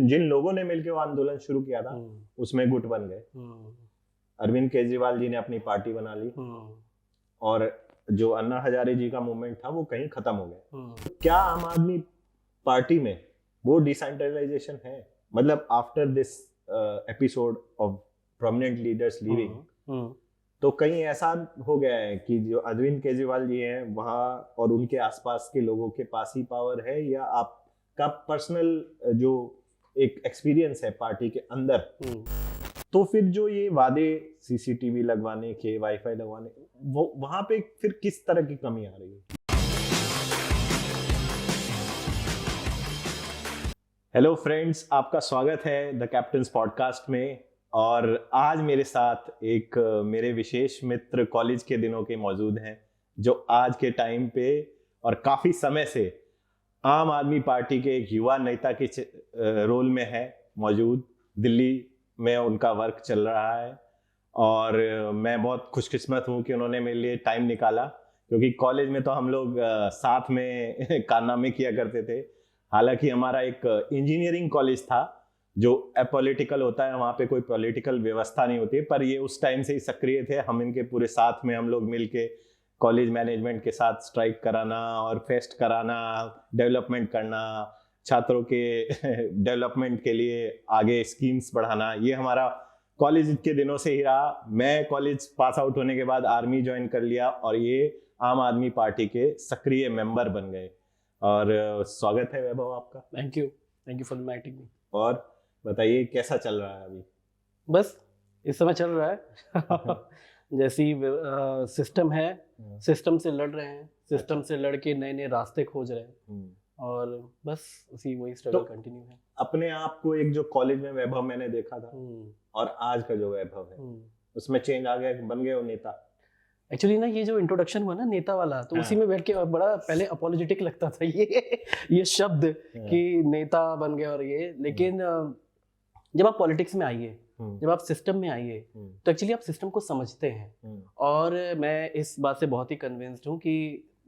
जिन जिन लोगों ने मिलकर वो आंदोलन शुरू किया था उसमें गुट बन गए। अरविंद केजरीवाल जी ने अपनी पार्टी बना ली और जो अन्ना हजारे जी का मूवमेंट था वो कहीं खत्म हो गया। क्या आम आदमी पार्टी में वो डिसेंट्रलाइजेशन है? मतलब after this episode of prominent leaders leaving, तो कहीं ऐसा हो गया है कि जो अरविंद केजरीवाल जी हैं वहां और उनके आसपास के लोगों के पास ही पावर है, या आपका पर्सनल जो एक एक्सपीरियंस है पार्टी के अंदर, तो फिर जो ये वादे सीसीटीवी लगवाने के, वाईफाई लगवाने, वो वहां पे फिर किस तरह की कमी आ रही है? हेलो फ्रेंड्स, आपका स्वागत है द कैप्टन्स पॉडकास्ट में। और आज मेरे साथ एक मेरे विशेष मित्र कॉलेज के दिनों के मौजूद हैं, जो आज के टाइम पे और काफ़ी समय से आम आदमी पार्टी के एक युवा नेता के रोल में है मौजूद। दिल्ली में उनका वर्क चल रहा है और मैं बहुत खुशकिस्मत हूँ कि उन्होंने मेरे लिए टाइम निकाला, क्योंकि कॉलेज में तो हम लोग साथ में कारनामे किया करते थे। हालांकि हमारा एक इंजीनियरिंग कॉलेज था जो अपॉलिटिकल होता है, वहाँ पे कोई पॉलिटिकल व्यवस्था नहीं होती, पर ये उस टाइम से ही सक्रिय थे। हम इनके पूरे साथ में हम लोग मिलके कॉलेज मैनेजमेंट के साथ स्ट्राइक कराना और फेस्ट कराना, डेवलपमेंट करना, छात्रों के डेवलपमेंट के लिए आगे स्कीम्स बढ़ाना, ये हमारा कॉलेज के दिनों से ही रहा। मैं कॉलेज पास आउट होने के बाद आर्मी ज्वाइन कर लिया और ये आम आदमी पार्टी के सक्रिय मेंबर बन गए। और स्वागत है वैभव आपका। Thank you for inviting me. और बताइए कैसा चल रहा है अभी? बस इस समय चल रहा है जैसी सिस्टम है, सिस्टम से लड़ रहे हैं, सिस्टम से लड़ के नए नए रास्ते खोज रहे हैं और बस उसी वही स्ट्रगल कंटिन्यू है। अपने आप को एक जो कॉलेज में वैभव मैंने देखा था और आज का जो वैभव है उसमें चेंज आ गया, बन गए हो नेता। एक्चुअली ना, ये जो इंट्रोडक्शन हुआ ना नेता वाला, तो उसी में बैठ के बड़ा पहले अपोलोजेटिक लगता था ये शब्द कि नेता बन गए और ये, लेकिन जब आप पॉलिटिक्स में आइए, जब आप सिस्टम में आइए, तो एक्चुअली आप सिस्टम को समझते हैं। और मैं इस बात से बहुत ही कन्विंस्ड हूँ कि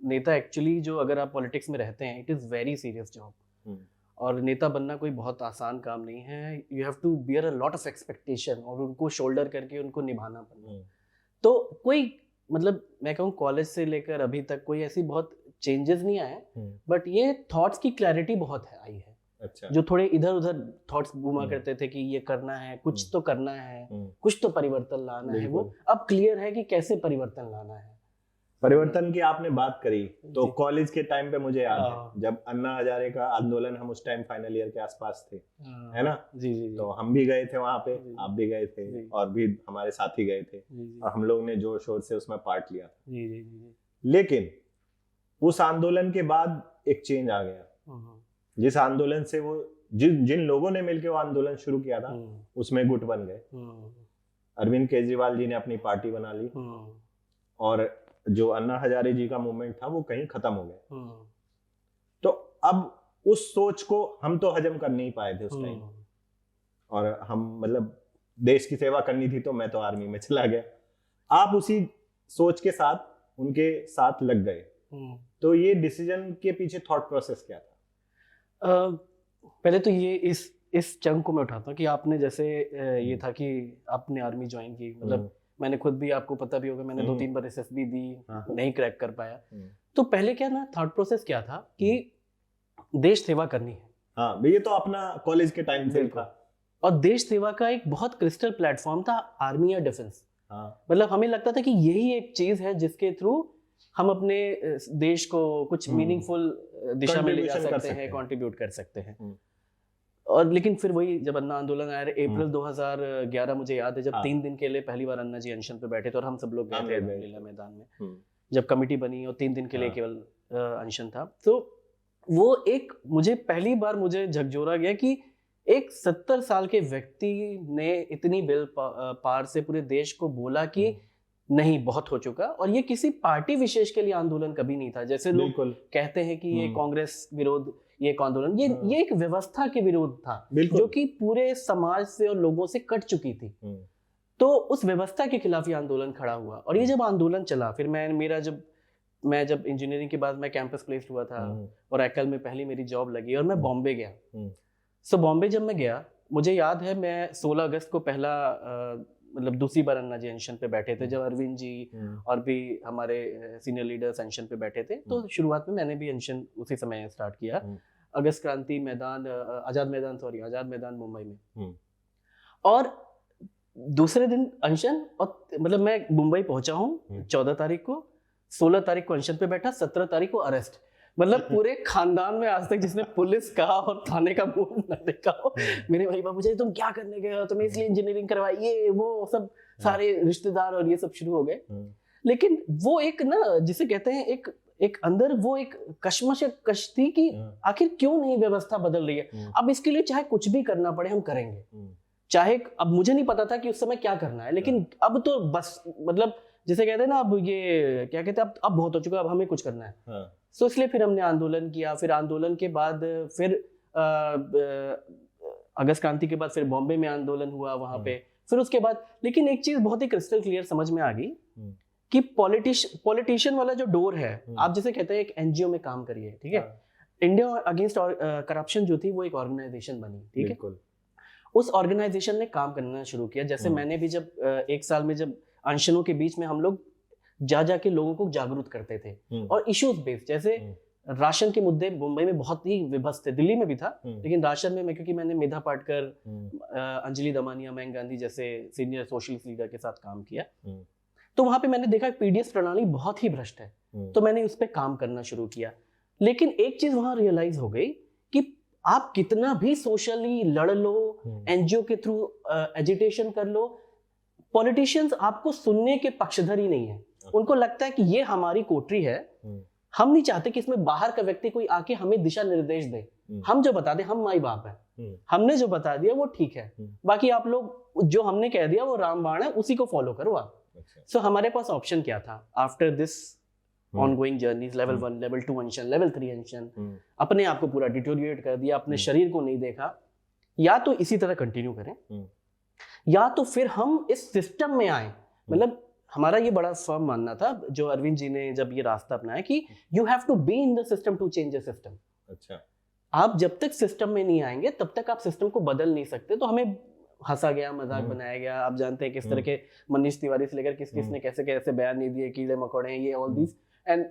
नेता एक्चुअली जो, अगर आप पॉलिटिक्स में रहते हैं, it is very serious job. और नेता बनना कोई बहुत आसान काम नहीं है। You have to bear a lot of expectation और उनको शोल्डर करके उनको निभाना पड़ना। तो कोई, मतलब मैं कहूँ कॉलेज से लेकर अभी तक कोई ऐसी बहुत चेंजेस नहीं आए, बट ये थॉट्स की क्लैरिटी बहुत है आई है। अच्छा। जो थोड़े इधर उधर थॉट्स घुमा करते थे कि ये करना है, कुछ तो करना है, कुछ तो परिवर्तन लाना है, वो अब क्लियर है कि कैसे परिवर्तन लाना है। परिवर्तन की आपने बात करी तो कॉलेज के टाइम पे मुझे याद है जब अन्ना हजारे का आंदोलन, हम उस टाइम फाइनल ईयर के आसपास थे, है ना? जी जी। तो हम भी गए थे वहां पे, आप भी गए थे और भी हमारे साथी गए थे और हम लोग ने जोर शोर से उसमें पार्ट लिया था। जी जी जी। लेकिन उस आंदोलन के बाद एक चेंज आ गया। जिस आंदोलन से वो जिन लोगों ने मिलकर वो आंदोलन शुरू किया था उसमें गुट बन गए। अरविंद केजरीवाल जी ने अपनी पार्टी बना ली और जो अन्ना हजारे जी का मूवमेंट था वो कहीं खत्म हो गया। तो अब उस सोच को हम तो हजम कर नहीं पाए थे उस टाइम, और हम, मतलब देश की सेवा करनी थी तो मैं तो आर्मी में चला गया। आप उसी सोच के साथ उनके साथ लग गए, तो ये डिसीजन के पीछे थॉट प्रोसेस क्या था? पहले तो ये इस चंक को मैं उठाता हूँ कि आपने जैसे ये था कि आपने आर्मी ज्वाइन की, मतलब मैंने खुद भी, आपको पता भी होगा, मैंने 2-3 बार एसएसबी दी, नहीं क्रैक कर पाया। तो पहले क्या ना, थॉट प्रोसेस क्या था कि देश सेवा करनी है। हाँ, ये तो अपना कॉलेज के टाइम से था। और देश सेवा का एक बहुत क्रिस्टल प्लेटफॉर्म था आर्मी या डिफेंस। मतलब हमें लगता था कि यही एक चीज है जिसके थ्रू हम अपने देश को कुछ मीनिंगफुल दिशा में ले जा सकते हैं, कंट्रीब्यूट कर सकते हैं। और लेकिन फिर वही, जब अन्ना आंदोलन आया अप्रैल 2011, मुझे याद है, जब 3 दिन के लिए पहली बार अन्ना जी अनशन पे बैठे थे और हम सब लोग गए थे लीला मैदान में, जब कमेटी बनी और 3 दिन के लिए केवल अनशन था। तो वो एक, मुझे पहली बार मुझे झकझोरा गया कि एक 70 साल के व्यक्ति ने इतनी विल पावर से पूरे देश को बोला कि नहीं, बहुत हो चुका। और ये किसी पार्टी विशेष के लिए आंदोलन कभी नहीं था, जैसे लोग कहते हैं कि ये कांग्रेस विरोध, ये एक आंदोलन, ये एक व्यवस्था के विरोध था जो कि पूरे समाज से और लोगों से कट चुकी थी। तो उस व्यवस्था के खिलाफ ये आंदोलन खड़ा हुआ। और ये जब आंदोलन चला, फिर मैं जब इंजीनियरिंग के बाद मैं कैंपस प्लेस्ड हुआ था और एकल में पहली मेरी जॉब लगी और मैं बॉम्बे गया। सो बॉम्बे जब मैं गया, मुझे याद है मैं 16 अगस्त को पहला मतलब दूसरी बार अन्ना जी अनशन पे बैठे थे, जब अरविंद जी और भी हमारे सीनियर लीडर्स अनशन पे बैठे थे। तो शुरुआत में मैंने भी अनशन उसी समय स्टार्ट किया, अगस्त क्रांति मैदान, आज़ाद मैदान मुंबई में। और दूसरे दिन अनशन, और मतलब मैं मुंबई पहुंचा हूँ 14 तारीख को, 16 तारीख को अनशन पे बैठा, 17 तारीख को अरेस्ट। मतलब पूरे खानदान में आज तक जिसने पुलिस का और थाने का मुंह न देखा हो, मेरे भाई बाबू, तुम क्या करने गए हो, तुम्हें इसलिए इंजीनियरिंग करवाई, ये वो सब सारे रिश्तेदार और ये सब शुरू हो गए। लेकिन वो एक ना, जिसे कहते हैं एक अंदर वो एक कश्मकश थी कि आखिर क्यों नहीं व्यवस्था बदल रही है। अब इसके लिए चाहे कुछ भी करना पड़े हम करेंगे, चाहे, अब मुझे नहीं पता था कि उस समय क्या करना है, लेकिन अब तो बस मतलब जिसे कहते हैं ना, अब ये क्या कहते हैं, अब बहुत हो चुका, अब हमें कुछ करना है। तो इसलिए फिर हमने आंदोलन किया। फिर आंदोलन के बाद फिर अगस्त क्रांति के बाद फिर बॉम्बे में आंदोलन हुआ वहां पे। फिर उसके बाद, लेकिन एक चीज बहुत ही क्रिस्टल क्लियर समझ में आ गई कि पॉलिटिशियन वाला जो डोर है, आप जिसे कहते हैं एक एनजीओ में काम करिए, ठीक है, इंडिया अगेंस्ट करप्शन जो थी वो एक ऑर्गेनाइजेशन बनी, ठीक है। उस ऑर्गेनाइजेशन ने काम करना शुरू किया। जैसे मैंने भी जब एक साल में, जब अनशनों के बीच में हम लोग जा के लोगों को जागरूक करते थे, और इश्यूज बेस्ड, जैसे राशन के मुद्दे मुंबई में बहुत ही विभत्स थे, दिल्ली में भी था, लेकिन राशन में क्योंकि मैंने मेधा पाटकर, अंजलि दमानिया, मयंक गांधी जैसे सीनियर सोशलिस्ट लीडर के साथ काम किया, तो वहां पे मैंने देखा पीडीएस प्रणाली बहुत ही भ्रष्ट है, तो मैंने उस पर काम करना शुरू किया। लेकिन एक चीज वहां रियलाइज हो गई कि आप कितना भी सोशली लड़ लो, एनजीओ के थ्रू एजिटेशन कर लो, पॉलिटिशियंस आपको सुनने के पक्षधर ही नहीं है। उनको लगता है कि ये हमारी कोठरी है, हम नहीं चाहते कि इसमें बाहर का व्यक्ति कोई आके हमें दिशा निर्देश दे। हम जो बता दे, हम माई बाप है, हमने जो बता दिया वो ठीक है, बाकी आप लोग जो हमने कह दिया वो रामबाण है, उसी को फॉलो करो आप। सो हमारे पास ऑप्शन क्या था after this ongoing journeys, level 1, level 2 अनशन, लेवल 3 अनशन, अपने आप को पूरा डिटोरिएट कर दिया, अपने शरीर को नहीं देखा, या तो इसी तरह कंटिन्यू करें या तो फिर हम इस सिस्टम में आए। मतलब हमारा ये बड़ा फर्म मानना था, जो अरविंद जी ने जब ये रास्ता अपनाया कि you have to be in the system to change the system. अच्छा, आप जब तक सिस्टम में नहीं आएंगे तब तक आप सिस्टम को बदल नहीं सकते। तो हमें हंसा गया, मजाक बनाया गया, आप जानते हैं किस तरह के मनीष तिवारी से लेकर किस ने कैसे कैसे बयान नहीं दिए, कीड़े मकोड़े, ये ऑल दिस, एंड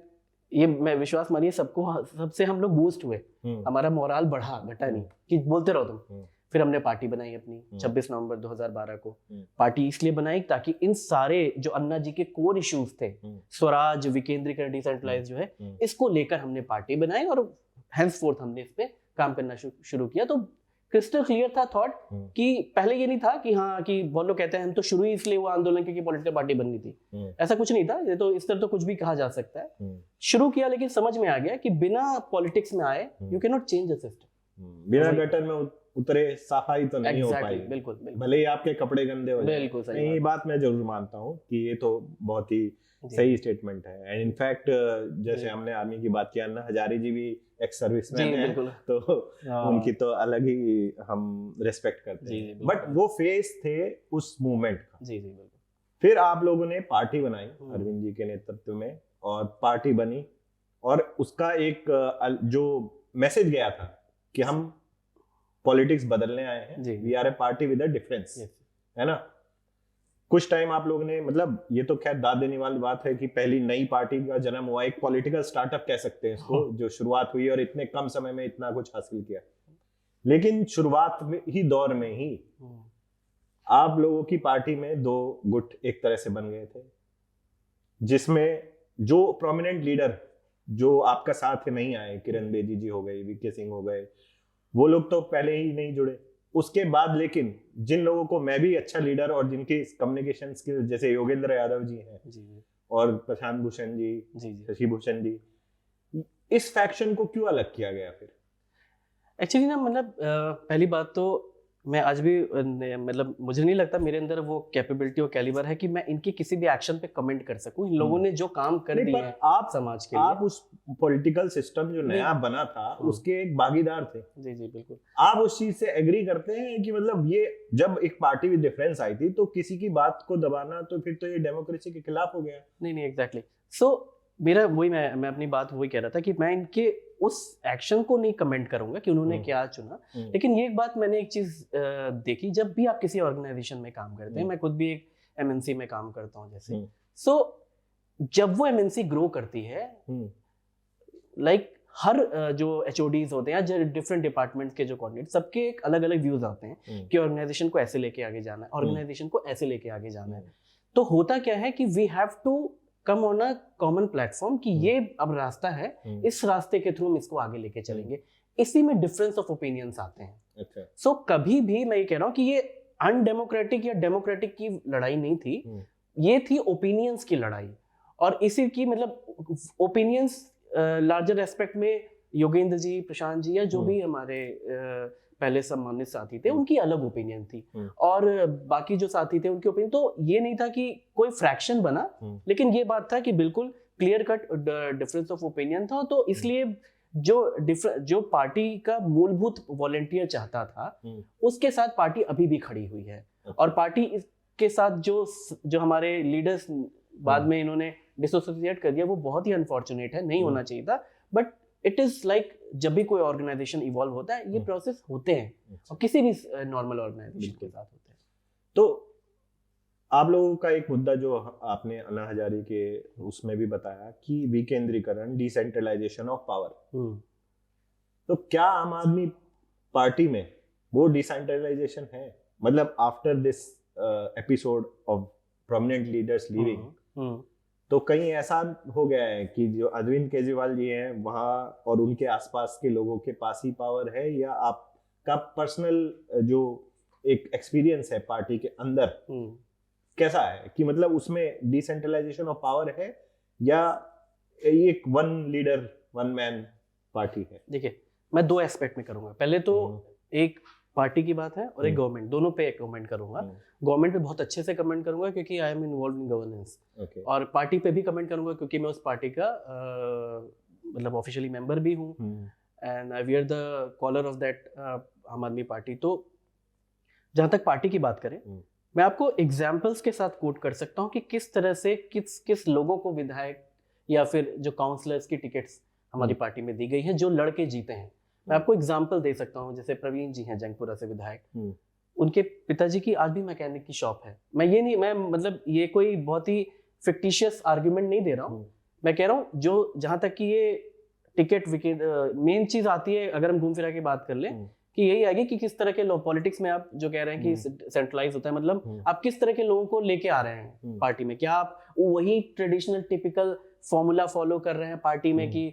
ये मैं विश्वास मानिए सबसे हम लोग बूस्ट हुए, हमारा मोराल बढ़ा, घटा नहीं, कि बोलते रहो तुम। फिर हमने पार्टी बनाई अपनी 26 नवंबर 2012 को। पार्टी इसलिए बनाई ताकि इन सारे जो अन्ना जी के कोर इश्यूज थे, स्वराज, विकेंद्रीकरण, डिसेंट्रलाइज जो है, इसको लेकर हमने पार्टी बनाई, और हेंसफोर्थ हमने इस पे काम करना शुरू किया। तो क्रिस्टल क्लियर था थॉट कि पहले ये नहीं था कि हाँ, कि बहुत लोग कहते हैं हम तो शुरू ही इसलिए हुआ आंदोलन क्योंकि पॉलिटिकल पार्टी बननी थी, ऐसा कुछ नहीं था। ये तो इस तरह तो कुछ भी कहा जा सकता है। शुरू किया, लेकिन समझ में आ गया कि बिना पॉलिटिक्स में आए you can not change the system. बिना गटर में उतरे सफाई तो नहीं हो पाएगी। बिल्कुल, भले ही आपके कपड़े गंदे हो जाए। बिल्कुल सही। ये बात मैं जरूर मानता हूँ कि ये तो बहुत ही सही स्टेटमेंट है। एंड इनफैक्ट जैसे हमने आर्मी की बात की, अन्ना हजारे जी भी एक्स सर्विसमैन है, तो उनकी तो अलग ही हम रिस्पेक्ट करते हैं। बट वो फेस थे उस मूवमेंट का। जी बिल्कुल। फिर आप लोगों ने पार्टी बनाई अरविंद जी के नेतृत्व में, और पार्टी बनी, और उसका एक जो मैसेज गया था कि हम पॉलिटिक्स बदलने आए हैं, we are a party with a difference, है ना। कुछ टाइम आप लोगों ने, मतलब ये तो खैर दाद देने वाली बात है कि पहली नई पार्टी का जन्म हुआ, एक पॉलिटिकल स्टार्टअप कह सकते हैं इसको, जो शुरुआत हुई और इतने कम समय में इतना कुछ हासिल किया। लेकिन शुरुआत में ही दौर में ही आप लोगों की पार्टी में दो गुट एक तरह से बन गए थे, जिसमें जो प्रोमिनेंट लीडर जो आपका साथ नहीं आए, किरण बेदी जी हो गए, वीके सिंह हो गए, वो लोग तो पहले ही नहीं जुड़े। उसके बाद लेकिन जिन लोगों को मैं भी अच्छा लीडर और जिनकी कम्युनिकेशन स्किल्स, जैसे योगेंद्र यादव जी हैं और प्रशांत भूषण जी, शशि भूषण जी, इस फैक्शन को क्यों अलग किया गया फिर? एक्चुअली ना, मतलब पहली बात तो मैं आज भी मतलब मुझे नहीं लगता मेरे अंदर वो कैपेबिलिटी और कैलिबर है कि मैं इनके किसी भी एक्शन पे कमेंट कर सकूं। इन लोगों ने जो काम कर दिए हैं आप समाज के लिए, आप उस पॉलिटिकल सिस्टम जो नया बना था उसके एक भागीदार थे। जी बिल्कुल। आप उस चीज से एग्री करते हैं कि मतलब ये जब एक पार्टी विद डिफरेंस आई थी तो किसी की बात को दबाना, तो फिर तो ये डेमोक्रेसी के खिलाफ हो गया। नहीं एग्जैक्टली। सो मेरा वही मैं अपनी बात वही कह रहा था कि मैं इनके उस एक्शन को नहीं कमेंट करूंगा कि उन्होंने क्या चुना, लेकिन ये एक बात मैंने एक चीज देखी, जब भी आप किसी ऑर्गेनाइजेशन में काम करते हैं, मैं खुद भी एक एमएनसी में काम करता हूँ जैसे, सो जब वो एमएनसी ग्रो करती है, लाइक हर जो एचओडीज होते हैं या डिफरेंट डिपार्टमेंट के जो कोऑर्डिनेटर, सबके एक अलग अलग व्यूज आते हैं कि ऑर्गेनाइजेशन को ऐसे लेके आगे जाना है, ऑर्गेनाइजेशन को ऐसे लेके आगे जाना है। तो होता क्या है कि we have to come on a common platform कि ये अब रास्ता है, इस रास्ते के थ्रू हम इसको आगे लेके चलेंगे। इसी में डिफरेंस ऑफ ओपिनियंस आते हैं। सो कभी भी मैं ये कह रहा हूँ कि ये अनडेमोक्रेटिक या डेमोक्रेटिक की लड़ाई नहीं थी, ये थी ओपिनियंस की लड़ाई। और इसी की मतलब ओपिनियंस लार्जर एस्पेक्ट में योगेंद्र जी, प्रशांत जी या जो भी हमारे पहले सम्मानित साथी थे, उनकी अलग ओपिनियन थी, और बाकी जो साथी थे उनकी ओपिनियन। तो ये नहीं था कि कोई फ्रैक्शन बना, लेकिन ये बात था कि बिल्कुल clear cut difference of opinion था। तो इसलिए जो पार्टी का मूलभूत वॉलंटियर चाहता था, उसके साथ पार्टी अभी भी खड़ी हुई है। और पार्टी के साथ जो हमारे लीडर्स बाद में इन्होंने डिसोसिएट कर दिया, वो बहुत ही अनफॉर्चुनेट है, नहीं होना चाहिए था। बट इट इज लाइक जब भी कोई ऑर्गेनाइजेशन इवॉल्व होता है, ये प्रोसेस होते हैं, और किसी भी नॉर्मल ऑर्गेनाइजेशन के साथ होते हैं। तो आप लोगों का एक मुद्दा जो आपने अन्ना हजारे के उसमें भी बताया कि विकेंद्रीकरण, डिसेंट्रलाइजेशन ऑफ पावर, तो क्या आम आदमी पार्टी में वो डिसेंट्रलाइजेशन है? मतलब after this episode of prominent leaders leaving, तो कहीं ऐसा हो गया है कि जो अरविंद केजरीवाल जी हैं वहाँ और उनके आसपास के लोगों के पास ही पावर है, या आपका पर्सनल जो एक एक्सपीरियंस है पार्टी के अंदर कैसा है कि मतलब उसमें डिसेंट्रलाइजेशन ऑफ पावर है या एक one leader one man party है? देखिए, मैं दो एस्पेक्ट में करूंगा। पहले तो एक पार्टी की बात है और एक गवर्नमेंट, दोनों पे कमेंट करूंगा। गवर्नमेंट पे बहुत अच्छे से कमेंट करूंगा क्योंकि I am involve in governance, और पार्टी पे भी कमेंट करूंगा क्योंकि मैं उस पार्टी का मतलब ऑफिशियली मेंबर भी हूँ, and I wear the collar of that Aam Aadmi party. तो जहाँ तक पार्टी की बात करें, मैं आपको एग्जाम्पल्स के साथ कोट कर सकता हूँ कि किस तरह से किस लोगों को विधायक या फिर जो काउंसलर्स की टिकट्स हमारी पार्टी में दी गई हैं, जो लड़के जीते हैं। मैं आपको एग्जाम्पल दे सकता हूँ, जैसे प्रवीण जी हैं जंगपुरा से विधायक, उनके पिताजी की आज भी मैकेनिक की शॉप है। मैं मतलब ये कोई बहुत ही फिक्टिशियस आर्ग्यूमेंट नहीं दे रहा हूँ, मैं कह रहा हूँ जो जहाँ तक कि ये टिकट विकेट मेन चीज आती है, अगर हम घूम फिरा के बात कर लें, कि यही आएगी कि किस तरह के लोग पॉलिटिक्स में आप जो कह रहे हैं कि सेंट्रलाइज होता है, मतलब आप किस तरह के लोगों को लेके आ रहे हैं पार्टी में। क्या आप वही ट्रेडिशनल टिपिकल फॉर्मूला फॉलो कर रहे हैं पार्टी में कि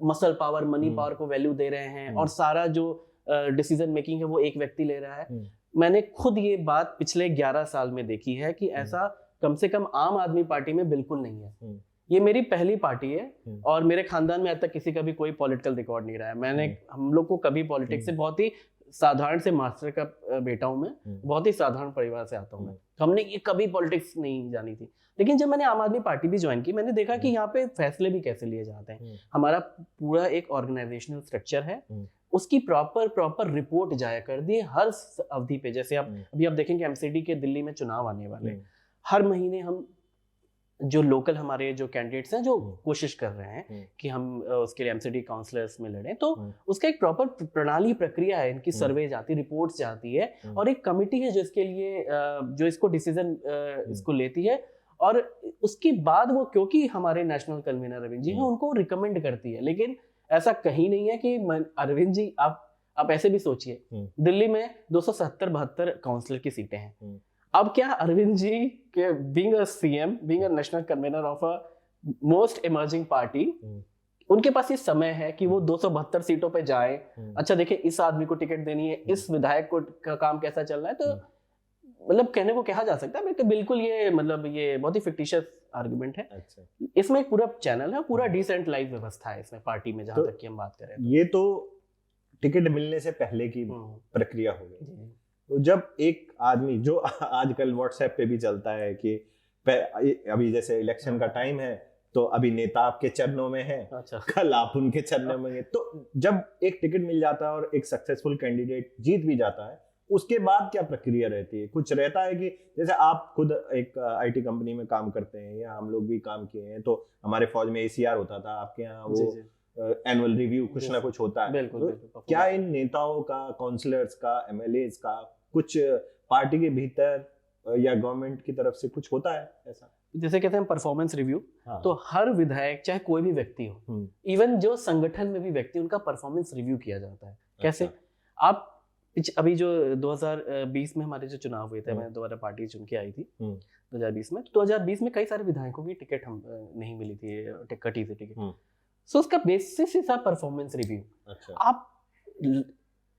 मसल पावर, मनी पावर को वैल्यू दे रहे हैं और सारा जो डिसीजन मेकिंग है वो एक व्यक्ति ले रहा है? मैंने खुद ये बात पिछले 11 साल में देखी है कि ऐसा कम से कम आम आदमी पार्टी में बिल्कुल नहीं है। ये मेरी पहली पार्टी है और मेरे खानदान में आज तक किसी का भी कोई पॉलिटिकल रिकॉर्ड नहीं रहा है। हम लोग को कभी पॉलिटिक्स से, बहुत ही साधारण से मास्टर का बेटा हूं मैं, बहुत ही साधारण परिवार से आता हूं मैं, तो हमने ये कभी पॉलिटिक्स नहीं जानी थी। लेकिन जब मैंने आम आदमी पार्टी भी ज्वाइन की, मैंने देखा कि यहाँ पे फैसले भी कैसे लिए जाते हैं। हमारा पूरा एक ऑर्गेनाइजेशनल स्ट्रक्चर है, उसकी प्रॉपर रिपोर्ट जाया कर दी हर अवधि पे। जैसे अभी आप देखेंगे एमसीडी के दिल्ली में चुनाव आने वाले, हर महीने हम जो लोकल हमारे जो कैंडिडेट्स हैं जो कोशिश कर रहे हैं कि हम उसके लिए एमसीडी काउंसलर्स में लड़ें, तो उसका एक प्रॉपर प्रणाली प्रक्रिया है, इनकी सर्वे जाती, रिपोर्ट्स जाती है, और एक कमिटी है जो इसके लिए जो इसको डिसीजन इसको लेती है, और उसके बाद वो, क्योंकि हमारे नेशनल कन्वीनर अरविंद जी हैं, उनको रिकमेंड करती है। लेकिन ऐसा कहीं नहीं है कि अरविंद जी, आप ऐसे भी सोचिए, दिल्ली में 270-72 काउंसलर की सीटें हैं। अब क्या अरविंद जी के being a CM, being a national convener of a most emerging party, उनके पास ये समय है कि वो 272 सीटों पे जाए। अच्छा देखिए, इस आदमी को टिकट देनी है, इस विधायक को का काम कैसा चल रहा है, तो मतलब कहने को कहा जा सकता है बिल्कुल ये मतलब ये बहुत ही फिक्टिशियस आर्गुमेंट है। अच्छा। इसमें एक पूरा चैनल है, पूरा डिसेंट्रलाइज व्यवस्था है इसमें पार्टी में, जहां तक कि हम बात करें तो। ये तो टिकट मिलने से पहले की प्रक्रिया हो गई। तो जब एक आदमी, जो आजकल व्हाट्सएप पे भी चलता है कि अभी जैसे इलेक्शन का टाइम है, तो अभी नेता आपके चरणों में है, अच्छा, कल आप उनके चरणों में हैं, तो जब एक टिकट मिल जाता है और एक सक्सेसफुल कैंडिडेट जीत भी जाता है, उसके बाद क्या प्रक्रिया रहती है? कुछ रहता है कि जैसे आप खुद एक आईटी कंपनी में काम करते हैं या हम लोग भी काम किए हैं, तो हमारे फौज में एसीआर होता था, आपके यहाँ वो एनुअल रिव्यू कुछ ना कुछ होता है। बिल्कुल, तो बिल्कुल, क्या इन नेताओं का, काउंसलर्स का, एमएलएज का कुछ पार्टी के भीतर या गवर्नमेंट की तरफ से कुछ होता है ऐसा? जैसे कहते हैं परफॉर्मेंस रिव्यू, तो हर विधायक चाहे कोई भी व्यक्ति हो, इवन जो संगठन में भी व्यक्ति, उनका परफॉर्मेंस रिव्यू किया जाता है। कैसे? आप अभी जो 2020 में हमारे जो चुनाव हुए थे, मैं दोबारा पार्टी चुन के आई थी 2020 में, 2020 में कई सारे विधायकों की टिकट हम नहीं मिली थी, कटी थी टिकट। सो उसका बेसिस ही था परफॉर्मेंस रिव्यू। आप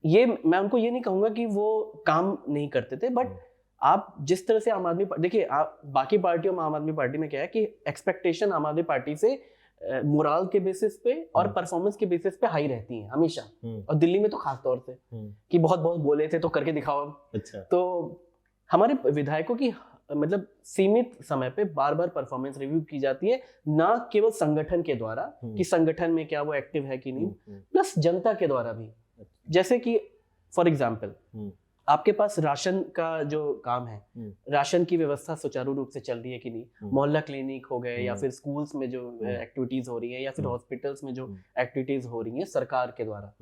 ये, मैं उनको ये नहीं कहूंगा कि वो काम नहीं करते थे, बट आप जिस तरह से आम आदमी, देखिए आप बाकी पार्टियों में, आम आदमी पार्टी में क्या है कि एक्सपेक्टेशन आम आदमी पार्टी से मोरल के बेसिस पे और परफॉर्मेंस के बेसिस पे हाई रहती है हमेशा, और दिल्ली में तो खास तौर से कि बहुत बहुत बोले थे तो करके दिखाओ। अच्छा। तो हमारे विधायकों की मतलब सीमित समय पे बार बार परफॉर्मेंस रिव्यू की जाती है, ना केवल संगठन के द्वारा कि संगठन में क्या वो एक्टिव है कि नहीं, प्लस जनता के द्वारा भी। जैसे कि फॉर एग्जाम्पल आपके पास राशन का जो काम है, राशन की व्यवस्था सुचारू रूप से चल रही है कि नहीं, मोहल्ला क्लिनिक हो गए या फिर स्कूल्स में जो एक्टिविटीज हो रही है या फिर हॉस्पिटल्स में जो एक्टिविटीज हो रही है सरकार के द्वारा,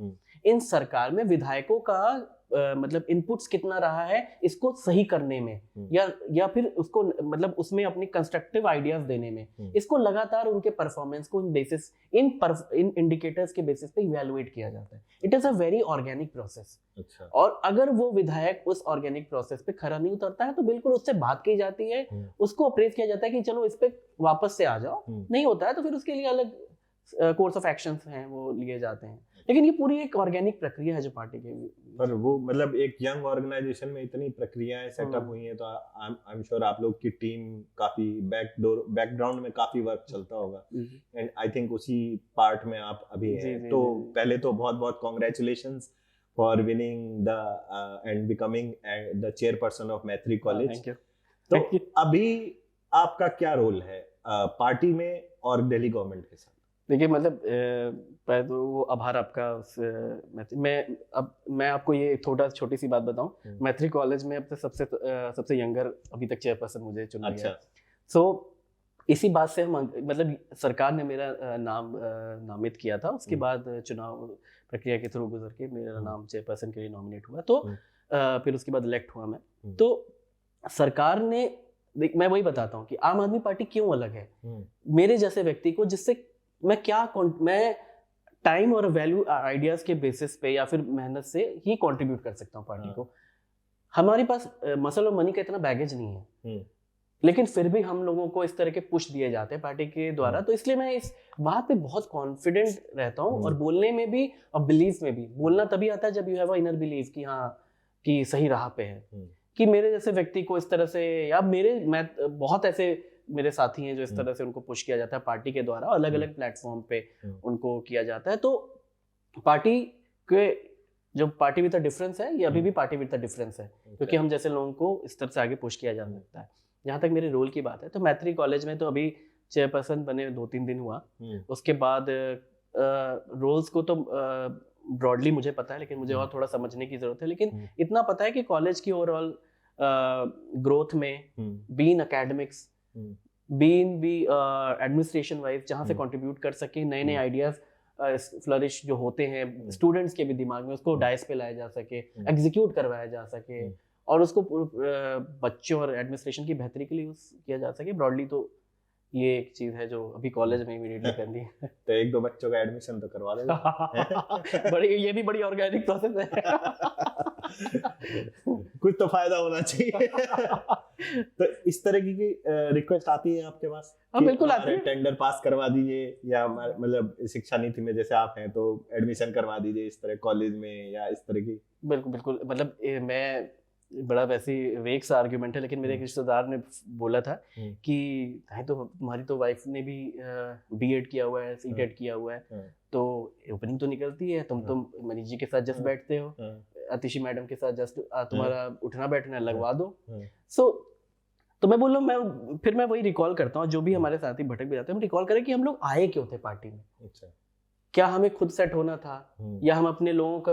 इन सरकार में विधायकों का मतलब इनपुट्स कितना रहा है इसको सही करने में, या फिर उसको मतलब उसमें अपनी कंस्ट्रक्टिव आइडियाज देने में, इसको लगातार उनके परफॉर्मेंस को बेसिस इन इंडिकेटर्स के बेसिस पे इवैल्यूएट किया जाता है। It is a very organic process. अच्छा। और अगर वो विधायक उस ऑर्गेनिक प्रोसेस पे खरा नहीं उतरता है तो बिल्कुल उससे बात की जाती है, उसको अप्रेज किया जाता है कि चलो इस पे वापस से आ जाओ, नहीं होता है तो फिर उसके लिए अलग कोर्स ऑफ एक्शंस हैं वो लिए जाते हैं। लेकिन ये पूरी एक ऑर्गेनिक प्रक्रिया है जो पार्टी के, पर वो मतलब एक यंग ऑर्गेनाइजेशन में इतनी प्रक्रियाएं सेटअप हुई हैं, तो आई एम श्योर आप लोग की टीम काफी बैकग्राउंड में काफी वर्क चलता होगा, एंड आई थिंक उसी पार्ट में आप अभी हैं। तो पहले तो बहुत बहुत congratulations for winning the end becoming the chairperson of मैत्री कॉलेज। तो अभी आपका क्या रोल है पार्टी में और दिल्ली गवर्नमेंट के साथ? देखिए मतलब पहले तो वो आभार आपका मैं आपको ये छोटी सी बात बताऊं, मैत्री कॉलेज में अब तक सबसे यंगर अभी तक चेयरपर्सन मुझे चुना गया। सो इसी बात से हम मतलब सरकार ने मेरा नाम नामित किया था, उसके बाद चुनाव प्रक्रिया के थ्रू गुजर के मेरा नाम चेयरपर्सन के लिए नॉमिनेट हुआ, तो फिर उसके बाद इलेक्ट हुआ मैं। तो सरकार ने, मैं वही बताता हूँ कि आम आदमी पार्टी क्यों अलग है मेरे जैसे व्यक्ति को, जिससे मैं टाइम और वैल्यू आइडियाज के बेसिस पे या फिर मेहनत से ही कंट्रीब्यूट कर सकता हूँ पार्टी को। हमारे पास मसल और मनी का इतना बैगेज नहीं है, लेकिन फिर भी हम लोगों को इस तरह के पुश दिए जाते हैं पार्टी के द्वारा, तो इसलिए मैं इस बात पे बहुत कॉन्फिडेंट रहता हूँ। और बोलने में भी और बिलीफ में भी, बोलना तभी आता है जब you have a inner belief कि हाँ कि सही राह पे है, कि मेरे जैसे व्यक्ति को इस तरह से, या मैं बहुत ऐसे मेरे साथी हैं जो इस तरह से उनको पुश किया जाता है पार्टी के द्वारा, अलग अलग प्लेटफॉर्म पे उनको किया जाता है। तो पार्टी के जो पार्टी विद द डिफरेंस है, ये अभी भी पार्टी विद द डिफरेंस है, क्योंकि हम जैसे लोगों को इस तरह से आगे पुश किया जा सकता है। जहाँ तक मेरे रोल की बात है, तो मैत्री कॉलेज में तो अभी चेयरपर्सन बने 2-3 दिन हुआ, उसके बाद रोल्स को तो ब्रॉडली मुझे पता है, लेकिन मुझे और थोड़ा समझने की जरूरत है। लेकिन इतना पता है कि कॉलेज की ओवरऑल ग्रोथ में, बीन एकेडमिक्स, बीन भी एडमिनिस्ट्रेशन वाइज जहाँ से कंट्रीब्यूट कर सके, नए नए आइडियाज फ्लरिश जो होते हैं स्टूडेंट्स के भी दिमाग में, उसको डाइस पे लाया जा सके, एग्जीक्यूट करवाया जा सके, और उसको बच्चों और एडमिनिस्ट्रेशन की बेहतरी के लिए यूज किया जा सके। ब्रॉडली तो ये एक चीज है जो अभी कॉलेज में इमीडिएटली करनी है। तो 1-2 बच्चों का एडमिशन तो करवा देगा। ये भी बड़ी ऑर्गेनिक प्रोसेस है। कुछ तो फायदा होना चाहिए। तो इस तरह की रिक्वेस्ट आती है आपके पास? हाँ बिल्कुल आती है। टेंडर पास करवा दीजिए, या मतलब शिक्षा नीति में जैसे आप हैं तो एडमिशन करवा दीजिए इस तरह कॉलेज में, या इस तरह की? बिल्कुल बिल्कुल, मतलब मैं बड़ा वैसी वेक सा आर्ग्यूमेंट है, लेकिन मेरे एक रिश्तेदार ने बोला था कि तो तुम्हारी तो वाइफ ने भी बीएड किया हुआ है, सीटेट किया हुआ है, तो ओपनिंग तो निकलती है, तुम तो मनीष जी के साथ जस्ट बैठते हो, अतिशी मैडम के साथ जस्ट तुम्हारा उठना बैठना लगवा दो। सो तो मैं बोल रहा हूँ, मैं वही रिकॉल करता हूँ, जो भी हमारे साथी भटक भी जाते हैं, हम रिकॉल करें कि हम लोग आए क्यों थे पार्टी में। क्या हमें खुद सेट होना था, या हम अपने लोगों का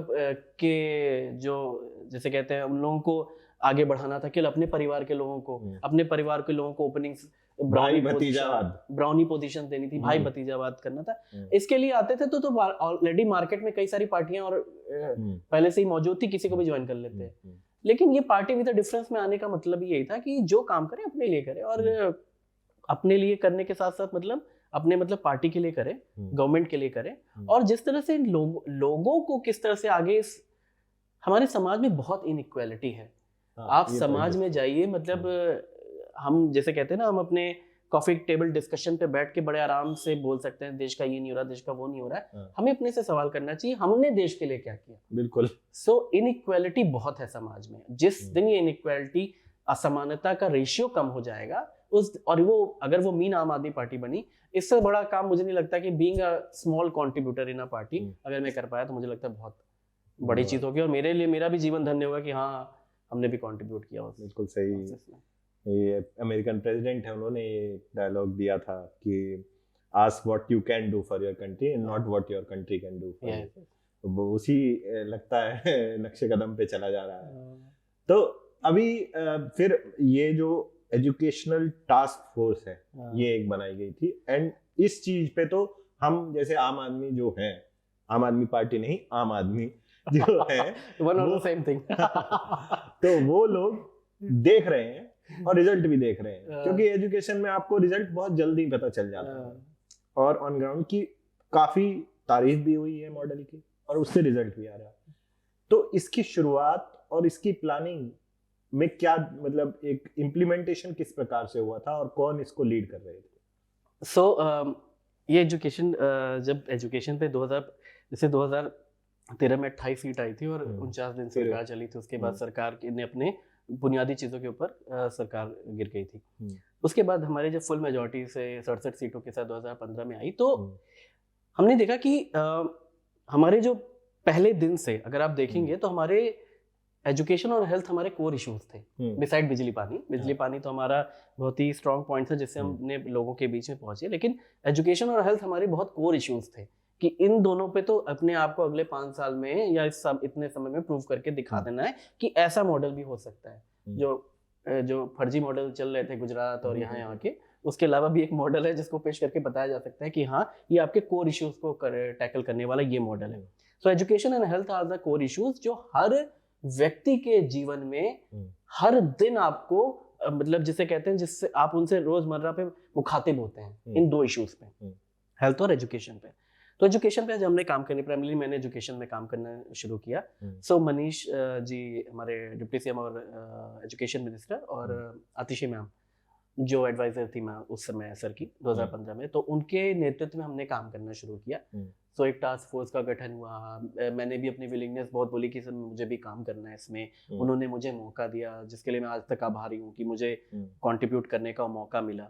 के जो जैसे कहते हैं उन लोगों को आगे बढ़ाना था, केवल अपने परिवार के लोगों को, अपने परिवार के लोगों को ओपनिंग्स ब्राउनी पोजीशन देनी थी, भाई भतीजावाद करना था। इसके लिए आते थे तो ऑलरेडी मार्केट में कई सारी पार्टियां और पहले से ही मौजूद थी, किसी को भी ज्वाइन कर लेते हैं। लेकिन ये पार्टी विद डिफरेंस में आने का मतलब यही था कि जो काम करे अपने लिए करे, और अपने लिए करने के साथ साथ मतलब अपने मतलब पार्टी के लिए करे, गवर्नमेंट के लिए करे। और जिस तरह से लोगों को किस तरह से आगे हमारे समाज में बहुत इनइक्वालिटी है। आप समाज में जाइए, मतलब हम जैसे कहते हैं ना, हम अपने कॉफी टेबल डिस्कशन पे बैठ के बड़े आराम से बोल सकते हैं देश का ये नहीं हो रहा, देश का वो नहीं हो रहा है। हमें अपने से सवाल करना चाहिए, हमने देश के लिए क्या किया। बिल्कुल। सो इनइक्वालिटी बहुत है समाज में। जिस दिन ये इनइक्वालिटी, असमानता का रेशियो कम हो जाएगा और वो अगर वो मीन आम आदमी पार्टी बनी, इससे बड़ा काम मुझे नहीं लगता कि being a small contributor in a party अगर मैं कर पाया तो मुझे लगता है बहुत बड़ी चीज होगी, और मेरे लिए मेरा भी जीवन धन्य होगा कि हाँ हमने भी कंट्रीब्यूट किया। बिल्कुल सही। ये अमेरिकन प्रेसिडेंट है, उन्होंने ये डायलॉग दिया था कि ask what you can do for your country and not what your country can do for you. तो उसी लगता है नक्शे कदम पे चला जा रहा है। तो अभी फिर ये जो एजुकेशनल टास्क फोर्स है ये एक बनाई गई थी, एंड इस चीज पे तो हम जैसे आम आदमी जो है, आम आदमी पार्टी नहीं, आम आदमी जो है वन और द सेम थिंग तो वो लोग देख रहे हैं और रिजल्ट भी देख रहे हैं, क्योंकि एजुकेशन में आपको रिजल्ट बहुत जल्दी पता चल जाता है, और ऑन ग्राउंड की काफी तारीफ भी हुई है मॉडल की, और उससे रिजल्ट भी आ रहा है। तो इसकी शुरुआत और इसकी प्लानिंग में क्या मतलब एक इम्प्लीमेंटेशन किस प्रकार से हुआ था और कौन इसको लीड कर रहे थे? ये एजुकेशन जब एजुकेशन पे 2013 में 28 सीट आई थी और 49 दिन सरकार चली थी। उसके बाद सरकार ने अपने बुनियादी चीज़ों के ऊपर सरकार गिर गई थी। उसके बाद हमारे जब फुल मेजॉरिटी से 67 सीटों के साथ 2015 में आई, तो हमने देखा कि हमारे जो पहले दिन से अगर आप देखेंगे तो हमारे एजुकेशन और हेल्थ हमारे कोर इश्यूज थे, बिसाइड बिजली पानी तो हमारा बहुत ही स्ट्रॉन्ग पॉइंट था जिससे हमने लोगों के बीच में पहुंचे। लेकिन एजुकेशन और हेल्थ हमारे बहुत कोर इश्यूज थे कि इन दोनों पे तो अपने आप को अगले 5 साल में या इतने समय में प्रूव करके दिखा देना है कि ऐसा मॉडल भी हो सकता है। जो फर्जी मॉडल चल रहे थे गुजरात और यहाँ के, उसके अलावा भी एक मॉडल है जिसको पेश करके बताया जा सकता है कि हाँ ये आपके कोर इश्यूज को टैकल करने वाला ये मॉडल है। So education and health are the core issues जो हर व्यक्ति के जीवन में हर दिन आपको मतलब जिसे कहते हैं, जिससे आप उनसे रोजमर्रा पे मुखातिब होते हैं इन दो इश्यूज पे, हेल्थ और एजुकेशन पे। तो एजुकेशन पे जब हमने काम करने, प्राइमरी मैंने एजुकेशन में काम करना शुरू किया। सो मनीष जी हमारे डिप्टी सीएम और एजुकेशन मिनिस्टर, और आतिशी मैम जो एडवाइजर थी मैं उस समय सर की 2015 में, तो उनके नेतृत्व में हमने काम करना शुरू किया। सो एक टास्क फोर्स का गठन हुआ। मैंने भी अपनी विलिंगनेस बहुत बोली कि सर मुझे भी काम करना है इसमें। उन्होंने मुझे मौका दिया जिसके लिए मैं आज तक आभारी हूँ कि मुझे कंट्रीब्यूट करने का मौका मिला।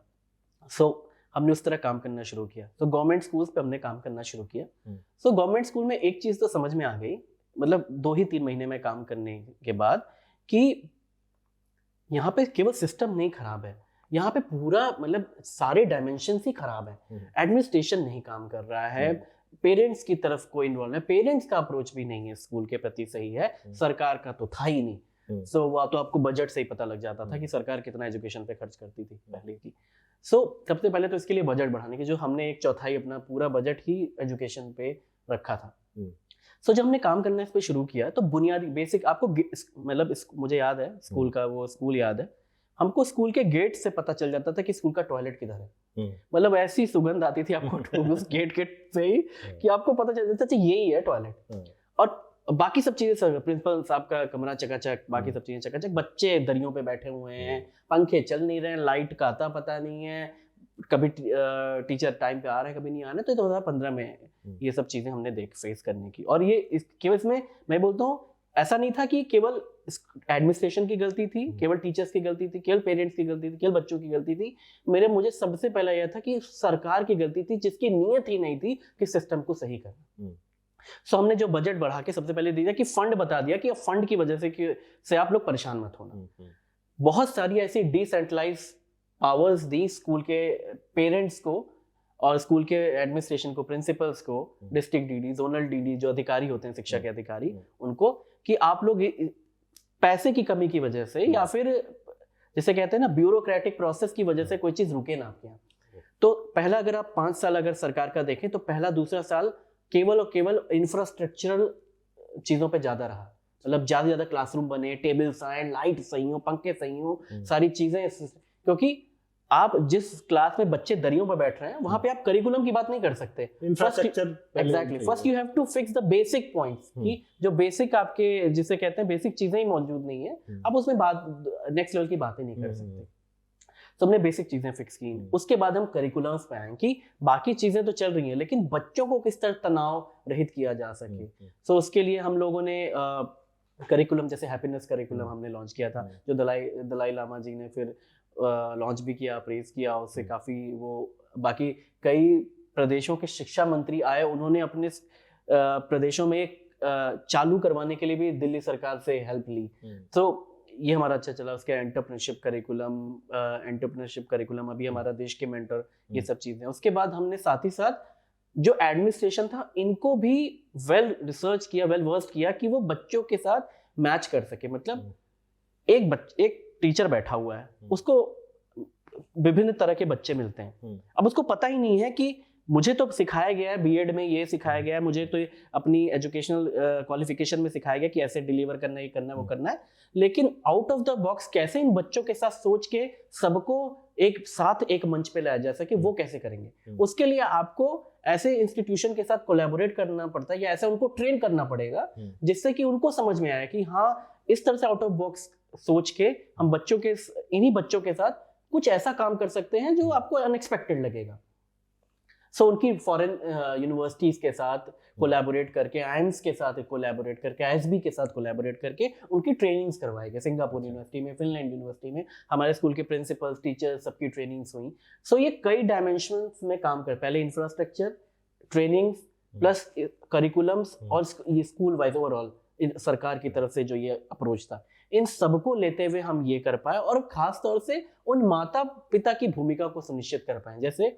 सो हमने उस तरह काम करना शुरू किया। तो गवर्नमेंट स्कूल्स पे हमने काम करना शुरू किया। सो गवर्नमेंट स्कूल में एक चीज़ तो समझ में आ गई, मतलब 2 ही 3 महीने में काम करने के बाद, कि यहाँ पे केवल सिस्टम नहीं खराब है, यहाँ पे पूरा मतलब सारे डायमेंशन ही खराब है। एडमिनिस्ट्रेशन नहीं काम कर रहा है, पेरेंट्स की तरफ कोई इन्वॉल्व है, पेरेंट्स का अप्रोच भी नहीं है स्कूल के प्रति सही है, सरकार का तो था ही नहीं। सो वो तो आपको बजट से ही पता लग जाता था कि सरकार कितना एजुकेशन पे खर्च करती थी पहले की। सो सबसे पहले तो इसके लिए बजट बढ़ाने की, जो हमने 1/4 अपना पूरा बजट ही एजुकेशन पे रखा था। सो जब हमने काम करना इस पे शुरू किया तो बुनियादी बेसिक आपको मतलब मुझे याद है स्कूल का वो स्कूल याद है, हमको स्कूल के गेट से पता चल जाता था कि स्कूल का टॉयलेट किधर है। मतलब ऐसी सुगंध आती थी आपको उस गेट से ही कि आपको पता चल जाता था यही है टॉयलेट। और बाकी सब चीजें सर, प्रिंसिपल साहब का कमरा चकाचक, बाकी सब चीजें चकाचक, बच्चे दरियों पे बैठे हुए हैं, पंखे चल नहीं रहे हैं, लाइट का आता पता नहीं है, कभी टीचर टाइम पे आ रहा है कभी नहीं आ रहा है। तो 2015 में ये सब चीजें हमने फेस करने की। और ये केवल इसमें मैं बोलता हूँ ऐसा नहीं था कि केवल एडमिनिस्ट्रेशन की गलती थी, केवल टीचर्स की गलती थी, केवल पेरेंट्स की गलती थी, केवल बच्चों की गलती थी। मुझे सबसे पहला यह था कि सरकार की गलती थी जिसकी नीयत ही नहीं थी कि सिस्टम को सही करना। सो हमने जो बजट बढ़ा के सबसे पहले दिया कि फंड बता दिया कि फंड की वजह से आप लोग परेशान मत होना। बहुत सारी ऐसी डिसेंट्रलाइज पावर्स दी स्कूल के पेरेंट्स को और स्कूल के एडमिनिस्ट्रेशन को, प्रिंसिपल्स को, डिस्ट्रिक्ट डीडी, जोनल डीडी जो अधिकारी होते हैं शिक्षा के अधिकारी, उनको कि आप लोग पैसे की कमी की वजह से या फिर जिसे कहते हैं ना ब्यूरोक्रेटिक प्रोसेस की वजह से कोई चीज रुके ना आपके यहाँ। तो पहला अगर आप 5 साल अगर सरकार का देखें तो पहला दूसरा साल केवल और केवल इंफ्रास्ट्रक्चरल चीजों पे ज्यादा रहा, मतलब ज्यादा क्लासरूम बने, टेबल्स आए, लाइट सही हो, पंखे सही हो, सारी चीजें, क्योंकि आप जिस क्लास में बच्चे दरियों पर बैठ रहे हैं वहां पे आप करिकुलम की बात नहीं कर सकते। Infrastructure exactly, first you have to fix the basic points कि जो बेसिक आपके जिसे कहते हैं बेसिक चीजें ही मौजूद नहीं है, आप उसमें बात नेक्स्ट लेवल की बातें नहीं कर सकते। तो हमने बेसिक चीजें फिक्स की, उसके बाद हम करिकुलम्स पे आए कि बाकी चीजें तो चल रही हैं लेकिन बच्चों को किस तरह तनाव रहित किया जा सके। सो उसके लिए हम लोगों ने करिकुलम जैसे हैप्पीनेस करिकुलम हमने लॉन्च किया था, जो दलाई लामा जी ने फिर लॉन्च भी किया, प्रेज किया, उससे काफी वो बाकी कई प्रदेशों के शिक्षा मंत्री आए, उन्होंने अपने प्रदेशों में चालू करवाने के लिए भी दिल्ली सरकार से हेल्प ली। तो ये हमारा अच्छा चला। उसके एंटरप्रेन्योरशिप करिकुलम अभी हमारा देश के मेंटर, ये सब चीजें। उसके बाद हमने साथ ही साथ जो एडमिनिस्ट्रेशन था इनको भी वेल रिसर्च किया, वेल वर्स्ड किया कि वो बच्चों के साथ मैच कर सके। मतलब एक टीचर बैठा हुआ है, उसको विभिन्न तरह के बच्चे मिलते हैं, अब उसको पता ही नहीं है कि मुझे तो सिखाया गया है बीएड में, ये सिखाया गया है, मुझे तो अपनी एजुकेशनल क्वालिफिकेशन में सिखाया गया कि ऐसे डिलीवर करना है, ये करना है, वो करना है, लेकिन आउट ऑफ द बॉक्स कैसे इन बच्चों के साथ सोच के सबको एक साथ एक मंच पे लाया जा सके, वो कैसे करेंगे। उसके लिए आपको ऐसे इंस्टीट्यूशन के साथ कोलैबोरेट करना पड़ता है या ऐसा उनको ट्रेन करना पड़ेगा जिससे कि उनको समझ में आए कि हाँ इस तरह से आउट ऑफ बॉक्स सोच के हम इन्हीं बच्चों के साथ कुछ ऐसा काम कर सकते हैं जो आपको अनएक्सपेक्टेड लगेगा। सो उनकी फॉरेन यूनिवर्सिटीज के साथ कोलैबोरेट करके, आईएम्स के साथ कोलैबोरेट करके, आईएसबी के साथ कोलैबोरेट करके उनकी ट्रेनिंग्स करवाई गई। सिंगापुर यूनिवर्सिटी में, फिनलैंड यूनिवर्सिटी में हमारे स्कूल के प्रिंसिपल्स, टीचर्स सबकी ट्रेनिंग्स हुई। सो ये कई डायमेंशंस में काम कर, पहले इंफ्रास्ट्रक्चर, ट्रेनिंग्स प्लस करिकुलम्स और ये स्कूल वाइज ओवरऑल सरकार की तरफ से जो ये अप्रोच था, इन सबको लेते हुए हम ये कर पाए और खास तौर से उन माता पिता की भूमिका को सुनिश्चित कर पाए। जैसे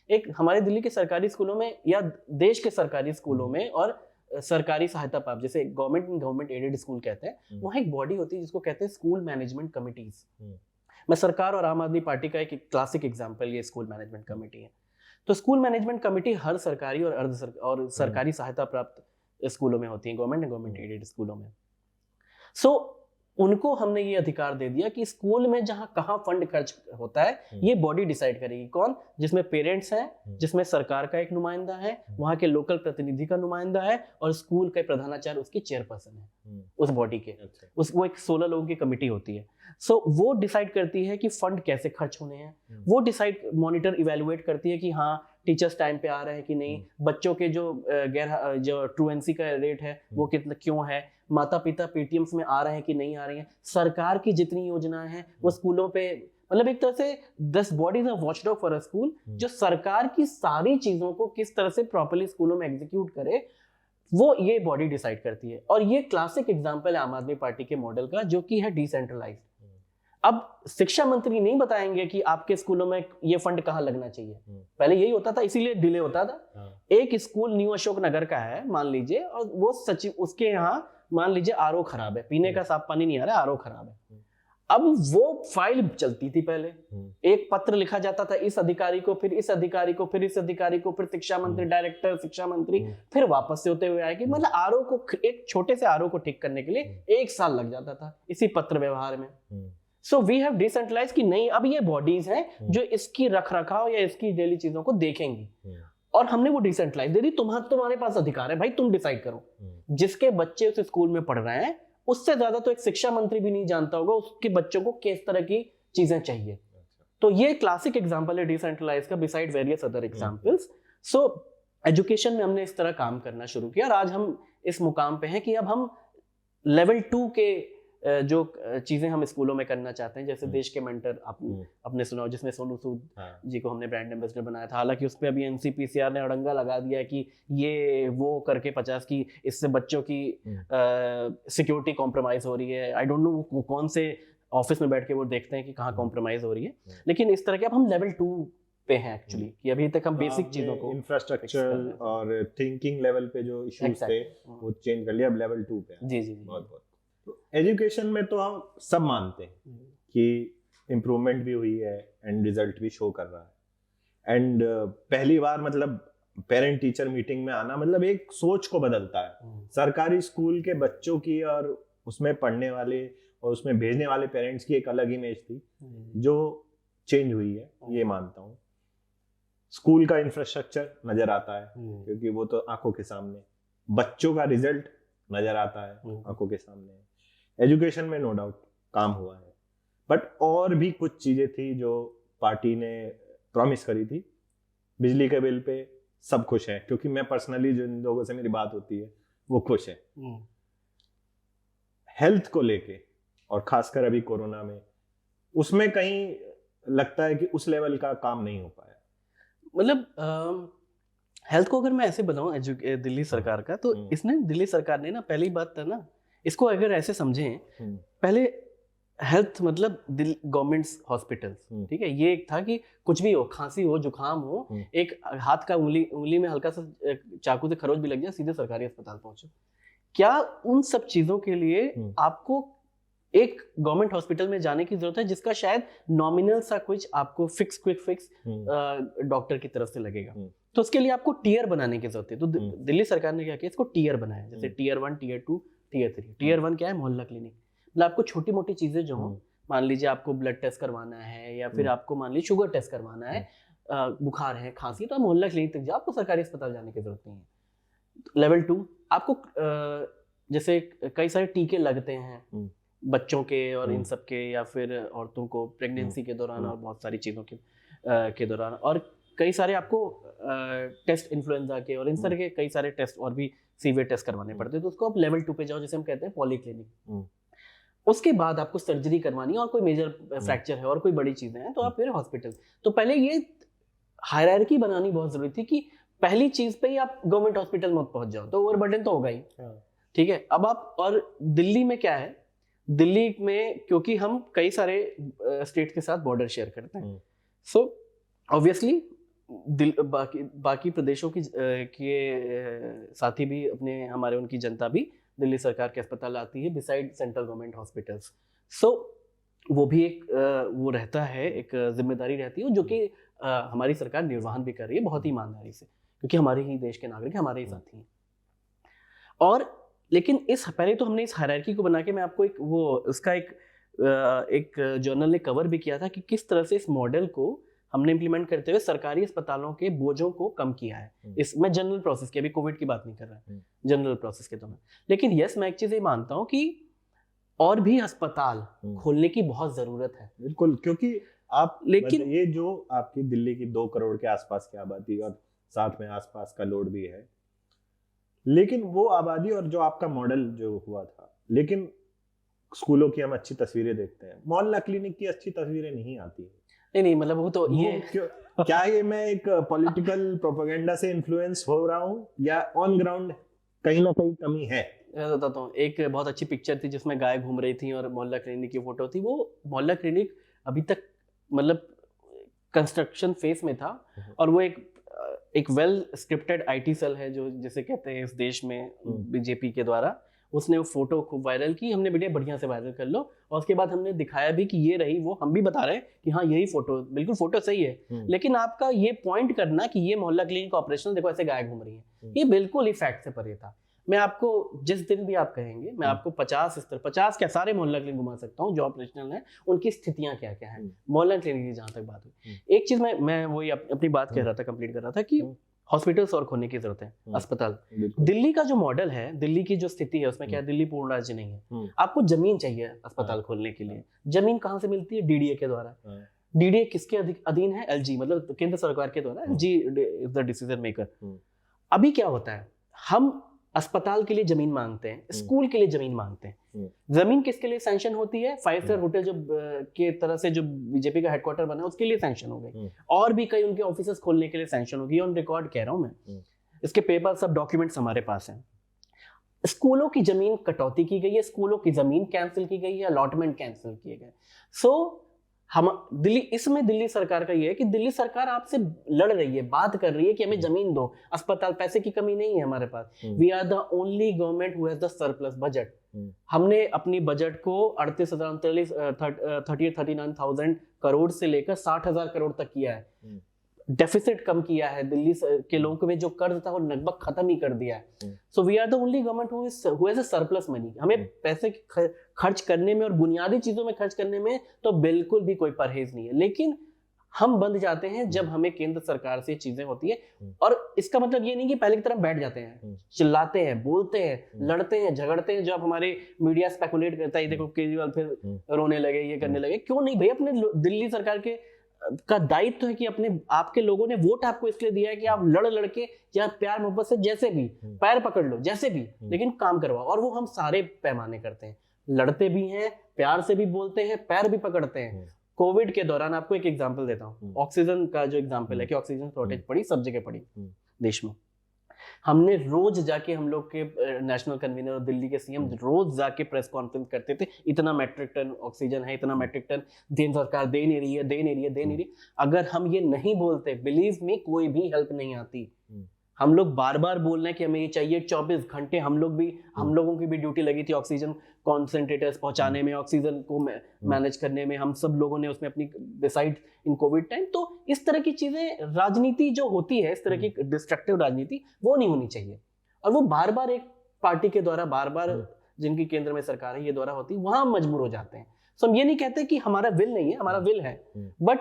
एक हमारे दिल्ली के सरकारी स्कूलों में या देश के सरकारी स्कूलों में और सरकारी सहायता प्राप्त जैसे गवर्नमेंट एडेड स्कूल कहते हैं, वहाँ एक बॉडी होती है जिसको कहते हैं स्कूल मैनेजमेंट कमिटीज। मैं सरकार और आम आदमी पार्टी का एक क्लासिक एग्जांपल ये स्कूल मैनेजमेंट कमेटी है। तो स्कूल मैनेजमेंट कमेटी हर सरकारी और सरकारी सहायता प्राप्त स्कूलों में होती है, गवर्नमेंट एडेड स्कूलों में। सो उनको हमने ये अधिकार दे दिया कि स्कूल में जहां कहां फंड खर्च होता है ये बॉडी डिसाइड करेगी। कौन? जिसमें पेरेंट्स हैं, जिसमें सरकार का एक नुमाइंदा है, वहां के लोकल प्रतिनिधि का नुमाइंदा है और स्कूल के प्रधानाचार्य उसकी चेयरपर्सन है उस बॉडी के। वो एक 16 लोगों की कमेटी होती है। सो वो डिसाइड करती है कि फंड कैसे खर्च होने हैं, वो डिसाइड मॉनिटर इवेलुएट करती है कि हाँ टीचर्स टाइम पे आ रहे हैं कि नहीं, बच्चों के जो ट्रूएंसी का रेट है वो कितना क्यों है, माता पिता पेटीएम्स में आ रहे हैं कि नहीं आ रही हैं, सरकार की जितनी योजनाएं हैं वो स्कूलों पे, मतलब एक तरह से 10 bodies of watchdog for a school जो सरकार की सारी चीजों को किस तरह से प्रॉपर्ली स्कूलों में एग्जीक्यूट करे, वो ये बॉडी डिसाइड करती है। और ये क्लासिक एग्जांपल है आम आदमी पार्टी के मॉडल का, जो कि है डिसेंट्रलाइज्ड। अब शिक्षा मंत्री नहीं बताएंगे कि आपके स्कूलों में ये फंड कहाँ लगना चाहिए, पहले यही होता था, इसीलिए डिले होता था। एक स्कूल न्यू अशोक नगर का है मान लीजिए, और वो सचिव उसके यहाँ मान लीजिए आरओ खराब है, पीने का साफ पानी नहीं आ रहा, आरओ खराब है। अब वो फाइल चलती थी, पहले एक पत्र लिखा जाता था इस अधिकारी को, फिर इस अधिकारी को, फिर इस अधिकारी को, फिर शिक्षा मंत्री, डायरेक्टर शिक्षा मंत्री, फिर वापस से होते हुए आए कि मतलब आरओ को, एक छोटे से आरओ को ठीक करने के लिए 1 साल लग जाता था इसी पत्र व्यवहार में। सो वी हैव डिसेंट्रलाइज्ड कि नहीं, अब ये बॉडीज हैं जो इसकी रख रखाव या इसकी डेली चीजों को देखेंगी, और हमने वो डिसेंट्रलाइज दे दी। तुम्हारे पास अधिकार है भाई, तुम डिसाइड करो। जिसके बच्चे उस स्कूल में पढ़ रहे हैं उससे ज्यादा तो एक शिक्षा मंत्री भी नहीं जानता होगा उसके बच्चों को किस तरह की चीजें चाहिए। तो ये क्लासिक एग्जांपल है डिसेंट्रलाइज का, beside various other examples. So education में हमने इस तरह काम करना शुरू किया और आज हम इस मुकाम पे हैं कि अब हम लेवल 2 के जो चीजें हम स्कूलों में करना चाहते हैं, जैसे देश के मेंटर आपने सुना, जिसमें सोनू सूद जी को हमने ब्रांड एम्बेसडर बनाया था। हालांकि उस पर अभी एनसीपीसीआर ने अड़ंगा लगा दिया है कि ये वो करके 50 की, इससे बच्चों की सिक्योरिटी कॉम्प्रोमाइज हो रही है। आई डोंट नो वो कौन से ऑफिस में बैठ के वो देखते हैं कि कहाँ कॉम्प्रोमाइज हो रही है, लेकिन इस तरह के अब हम लेवल 2 पे हैं एक्चुअली, कि अभी तक हम बेसिक चीजों को इंफ्रास्ट्रक्चर और थिंकिंग लेवल पे जो इश्यूज थे वो चेंज कर लिया, अब लेवल 2 पे है। जी। बहुत तो एजुकेशन में तो हम सब मानते हैं कि इम्प्रूवमेंट भी हुई है एंड रिजल्ट भी शो कर रहा है। एंड पहली बार मतलब पेरेंट टीचर मीटिंग में आना मतलब एक सोच को बदलता है। सरकारी स्कूल के बच्चों की और उसमें पढ़ने वाले और उसमें भेजने वाले पेरेंट्स की एक अलग इमेज थी जो चेंज हुई है, ये मानता हूँ। स्कूल का इंफ्रास्ट्रक्चर नजर आता है क्योंकि वो तो आंखों के सामने, बच्चों का रिजल्ट नजर आता है आंखों के सामने। एजुकेशन में नो डाउट काम हुआ है, बट और भी कुछ चीजें थी जो पार्टी ने प्रॉमिस करी थी। बिजली के बिल पे सब खुश हैं क्योंकि मैं पर्सनली जिन लोगों से मेरी बात होती है वो खुश है। हेल्थ को लेके और खासकर अभी कोरोना में उसमें कहीं लगता है कि उस लेवल का काम नहीं हो पाया। मतलब हेल्थ को अगर मैं ऐसे बताऊं दिल्ली सरकार का, तो इसने दिल्ली सरकार ने ना, पहली बात था ना, इसको अगर ऐसे समझें, पहले हेल्थ मतलब गवर्नमेंट्स हॉस्पिटल्स, ठीक है, ये एक था कि कुछ भी हो, खांसी हो, जुकाम हो, एक हाथ का उंगली में हल्का सा चाकू से खरोच भी लग जाए, सीधे सरकारी अस्पताल पहुंचो। क्या उन सब चीजों के लिए आपको एक गवर्नमेंट हॉस्पिटल में जाने की जरूरत है जिसका शायद नॉमिनल सा कुछ आपको क्विक फिक्स डॉक्टर की तरफ से लगेगा? तो उसके लिए आपको टीयर बनाने की जरूरत है। तो दिल्ली सरकार ने क्या किया, इसको टीयर बनाया, जैसे टीयर 1, टीयर 2, टीयर 3। टीयर 1 क्या है? मोहल्ला क्लिनिक। मतलब आपको छोटी मोटी चीजें जो हो, मान लीजिए आपको ब्लड टेस्ट करवाना है या फिर आपको मान लीजिए शुगर टेस्ट करवाना है, बुखार है, खांसी, तो आप मोहल्ला क्लिनिक तक जाओ, आपको सरकारी अस्पताल जाने की जरूरत नहीं है। लेवल 2 आपको जैसे कई सारे टीके लगते हैं बच्चों के और इन सब के, या फिर औरतों को प्रेगनेंसी के दौरान और बहुत सारी चीज़ों के दौरान, और कई सारे आपको टेस्ट इन्फ्लुएंजा के और इन तरह के कई सारे टेस्ट और भी सीवियर टेस्ट करवाने पड़ते हैं। तो उसको आप लेवल 2 पे जाओ, जैसे हम कहते हैं पॉली क्लिनिक। उसके बाद आपको सर्जरी करवानी है और कोई मेजर फ्रैक्चर है और कोई बड़ी चीजें हैं तो आप फिर हॉस्पिटल। तो पहले ये हायरार्की बनानी बहुत जरूरी थी कि पहली चीज पे ही आप गवर्नमेंट हॉस्पिटल में पहुंच जाओ, तो ओवरबर्डन तो होगा ही। ठीक है, अब आप, और दिल्ली में क्या है, दिल्ली में क्योंकि हम कई सारे स्टेट के साथ बॉर्डर शेयर करते हैं, सो ऑब्वियसली बाकी प्रदेशों की के साथी भी अपने हमारे उनकी जनता भी दिल्ली सरकार के अस्पताल आती है बिसाइड सेंट्रल गवर्नमेंट हॉस्पिटल्स। सो वो भी एक वो रहता है, एक जिम्मेदारी रहती है जो कि हमारी सरकार निर्वहन भी कर रही है बहुत ही ईमानदारी से, क्योंकि हमारे ही देश के नागरिक हमारे ही साथी हैं। और लेकिन इस पहले तो हमने इस हायरार्की को बना के, मैं आपको एक वो उसका एक जर्नल ने कवर भी किया था कि किस तरह से इस मॉडल को हमने इम्प्लीमेंट करते हुए सरकारी अस्पतालों के बोझों को कम किया है। इसमें जनरल प्रोसेस की, अभी कोविड की बात नहीं कर रहा है, जनरल प्रोसेस के दौरान। लेकिन यस, मैं एक चीज ये मानता हूँ कि और भी अस्पताल खोलने की बहुत जरूरत है। बिल्कुल, क्योंकि आप लेकिन ये जो आपकी दिल्ली की 2 करोड़ के आसपास की आबादी और साथ में आसपास का लोड भी है, लेकिन वो आबादी और जो आपका मॉडल जो हुआ था, लेकिन स्कूलों की हम अच्छी तस्वीरें देखते हैं, मोहल्ला क्लिनिक की अच्छी तस्वीरें नहीं आती। नहीं मतलब वो तो ये क्या ये मैं एक पॉलिटिकल प्रोपेगेंडा से इन्फ्लुएंस हो रहा हूँ या ऑन ग्राउंड कहीं ना कहीं कमी है? मैं बताता हूँ, एक बहुत अच्छी पिक्चर थी जिसमें गाय घूम रही थी और मोहल्ला क्लिनिक की फोटो थी। वो मोहल्ला क्लिनिक अभी तक मतलब कंस्ट्रक्शन फेज में था, और वो एक वेल स्क्रिप्टेड आईटी सेल है जो जिसे कहते हैं इस देश में बीजेपी के द्वारा, उसने वो फोटो खूब वायरल की, हमने बढ़िया से वायरल कर लो, और उसके बाद हमने दिखाया भी कि ये रही वो, हम भी बता रहे हैं कि हाँ यही फोटो, बिल्कुल फोटो सही है, लेकिन आपका ये पॉइंट करना कि ये मोहल्ला क्लिनिक ऑपरेशनल देखो ऐसे गाय घूम रही है, ये बिल्कुल ही फैक्ट से परे था। मैं आपको जिस दिन भी आप कहेंगे, मैं आपको 50 क्या सारे मोहल्ला क्लिनिक घुमा सकता हूँ जो ऑपरेशनल है, उनकी स्थितियां क्या क्या है मोहल्ला क्लिनिक की। जहां तक बात हुई, एक चीज मैं वही अपनी बात कह रहा था, कंप्लीट कर रहा था कि हॉस्पिटल्स और खोलने की जरूरत है, अस्पताल। दिल्ली का जो मॉडल है, दिल्ली की जो स्थिति है उसमें क्या है, दिल्ली पूर्ण राज्य नहीं है, आपको जमीन चाहिए अस्पताल खोलने के लिए। जमीन कहाँ से मिलती है? डीडीए के द्वारा। डीडीए किसके अधीन है? एलजी, मतलब केंद्र सरकार के द्वारा, LG is the decision maker. अभी क्या होता है, हम अस्पताल के लिए जमीन मांगते हैं, स्कूल के लिए जमीन मांगते हैं। जमीन किसके लिए सैंक्शन होती है? 5 स्टार होटल जो के तरह से जो बीजेपी का हेडक्वार्टर बना है उसके लिए सैंक्शन हो गई, और भी कई उनके ऑफिसेस खोलने के लिए सैंक्शन होगी। ऑन रिकॉर्ड कह रहा हूं मैं, इसके पेपर सब डॉक्यूमेंट्स हमारे पास हैं। स्कूलों की जमीन कटौती की गई है, स्कूलों की जमीन कैंसिल की गई है, अलॉटमेंट कैंसिल किए गए। सो हम दिल्ली सरकार का ये है कि दिल्ली सरकार आपसे लड़ रही है, बात कर रही है कि हमें जमीन दो, अस्पताल, पैसे की कमी नहीं है हमारे पास। We are the only government who has the surplus budget. हमने अपनी बजट को 39,000 करोड़ से लेकर 60,000 करोड़ तक किया है। डेफिसिट कम किया है, दिल्ली के लोगों में जो कर्ज था वो लगभग खत्म ही कर दिया है। So we are the only government who has a surplus money. हमें पैसे खर्च करने में और बुनियादी चीजों में खर्च करने में तो बिल्कुल भी कोई परहेज नहीं है, लेकिन हम बंद जाते हैं जब हमें केंद्र सरकार से चीजें होती है। और इसका मतलब ये नहीं कि पहले की तरह बैठ जाते हैं, चिल्लाते हैं, बोलते हैं, लड़ते हैं, झगड़ते हैं। जब हमारे मीडिया स्पेकुलेट करता है देखो केजरीवाल फिर रोने लगे, ये करने लगे, क्यों नहीं भाई? अपने दिल्ली सरकार के का दायित्व है कि अपने आपके लोगों ने वोट आपको इसलिए दिया है कि आप लड़ के या प्यार मोहब्बत से जैसे भी पैर पकड़ लो, जैसे भी, लेकिन काम करवाओ। और वो हम सारे पैमाने करते हैं, लड़ते भी हैं, प्यार से भी बोलते हैं, पैर भी पकड़ते हैं। कोविड के दौरान आपको एक एग्जांपल देता हूँ, ऑक्सीजन का जो एग्जांपल है कि ऑक्सीजन शॉर्टेज पड़ी, सब जगह पड़ी देश में। हमने रोज जाके, हम लोग के नेशनल कन्वीनर और दिल्ली के सीएम रोज जाके प्रेस कॉन्फ्रेंस करते थे, इतना मैट्रिक टन ऑक्सीजन है, इतना मैट्रिक टन केंद्र सरकार दे नहीं रही है। अगर हम ये नहीं बोलते, बिलीव मी, कोई भी हेल्प नहीं आती। हम लोग बार बार बोल रहे हैं कि हमें ये चाहिए 24 घंटे। हम लोगों की भी ड्यूटी लगी थी ऑक्सीजन कॉन्सेंट्रेटर्स पहुंचाने में, ऑक्सीजन को मैनेज करने में। हम सब लोगों ने उसमें अपनी डिसाइड इन कोविड टाइम। तो इस तरह की चीजें, राजनीति जो होती है, इस तरह की डिस्ट्रक्टिव राजनीति, वो नहीं होनी चाहिए। और वो बार बार एक पार्टी के द्वारा, बार बार जिनकी केंद्र में सरकार है, ये द्वारा होती है, वहां हम मजबूर हो जाते हैं। सो हम ये नहीं कहते कि हमारा विल नहीं है, हमारा विल है, बट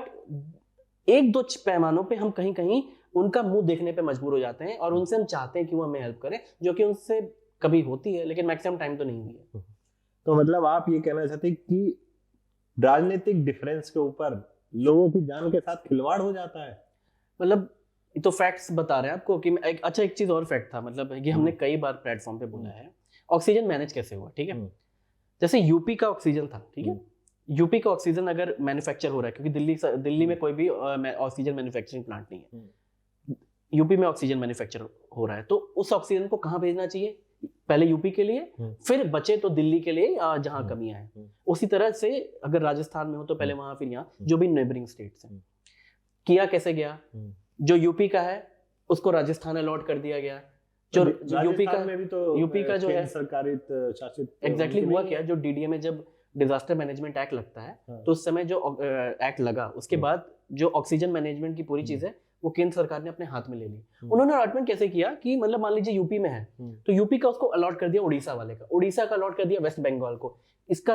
एक दो पैमानों पे हम कहीं कहीं उनका मुंह देखने पे मजबूर हो जाते हैं और उनसे हम चाहते हैं कि वो हमें हेल्प करें, जो कि उनसे कभी होती है, लेकिन मैक्सिमम टाइम तो नहीं हुई है। तो मतलब आप ये कहना चाहते हैं कि राजनीतिक डिफरेंस के ऊपर लोगों की जान के साथ खिलवाड़ हो जाता है? मतलब तो फैक्ट्स बता रहे हैं आपको कि एक चीज और फैक्ट था, मतलब ये हमने कई बार प्लेटफॉर्म पे बोला है, ऑक्सीजन मैनेज कैसे हुआ, ठीक है? जैसे यूपी का ऑक्सीजन था, ठीक है, यूपी का ऑक्सीजन अगर मैन्युफैक्चर हो रहा है, क्योंकि दिल्ली में कोई भी ऑक्सीजन मैन्युफैक्चरिंग प्लांट नहीं है, यूपी में ऑक्सीजन मैन्युफैक्चर हो रहा है, तो उस ऑक्सीजन को कहाँ भेजना चाहिए? पहले यूपी के लिए, फिर बचे तो दिल्ली के लिए जहां कमियां हैं। उसी तरह से अगर राजस्थान में हो तो पहले वहां, फिर यहाँ, जो भी नेबरिंग स्टेट्स हैं। किया कैसे गया? जो यूपी का है उसको राजस्थान अलॉट कर दिया गया। जो यूपी का में भी तो यूपी का जो है सरकारी शासित, एग्जैक्टली हुआ क्या, जो डीडीए में जब डिजास्टर मैनेजमेंट एक्ट लगता है, तो उस समय जो एक्ट लगा, उसके बाद जो ऑक्सीजन मैनेजमेंट की पूरी चीज है वो केंद्र सरकार ने अपने हाथ में ले ली। उन्होंने अलॉटमेंट कैसे किया कि मतलब मान लीजिए यूपी में है, तो यूपी का उसको अलॉट कर दिया उड़ीसा वाले का, उड़ीसा का अलॉट कर दिया वेस्ट बंगाल को, इसका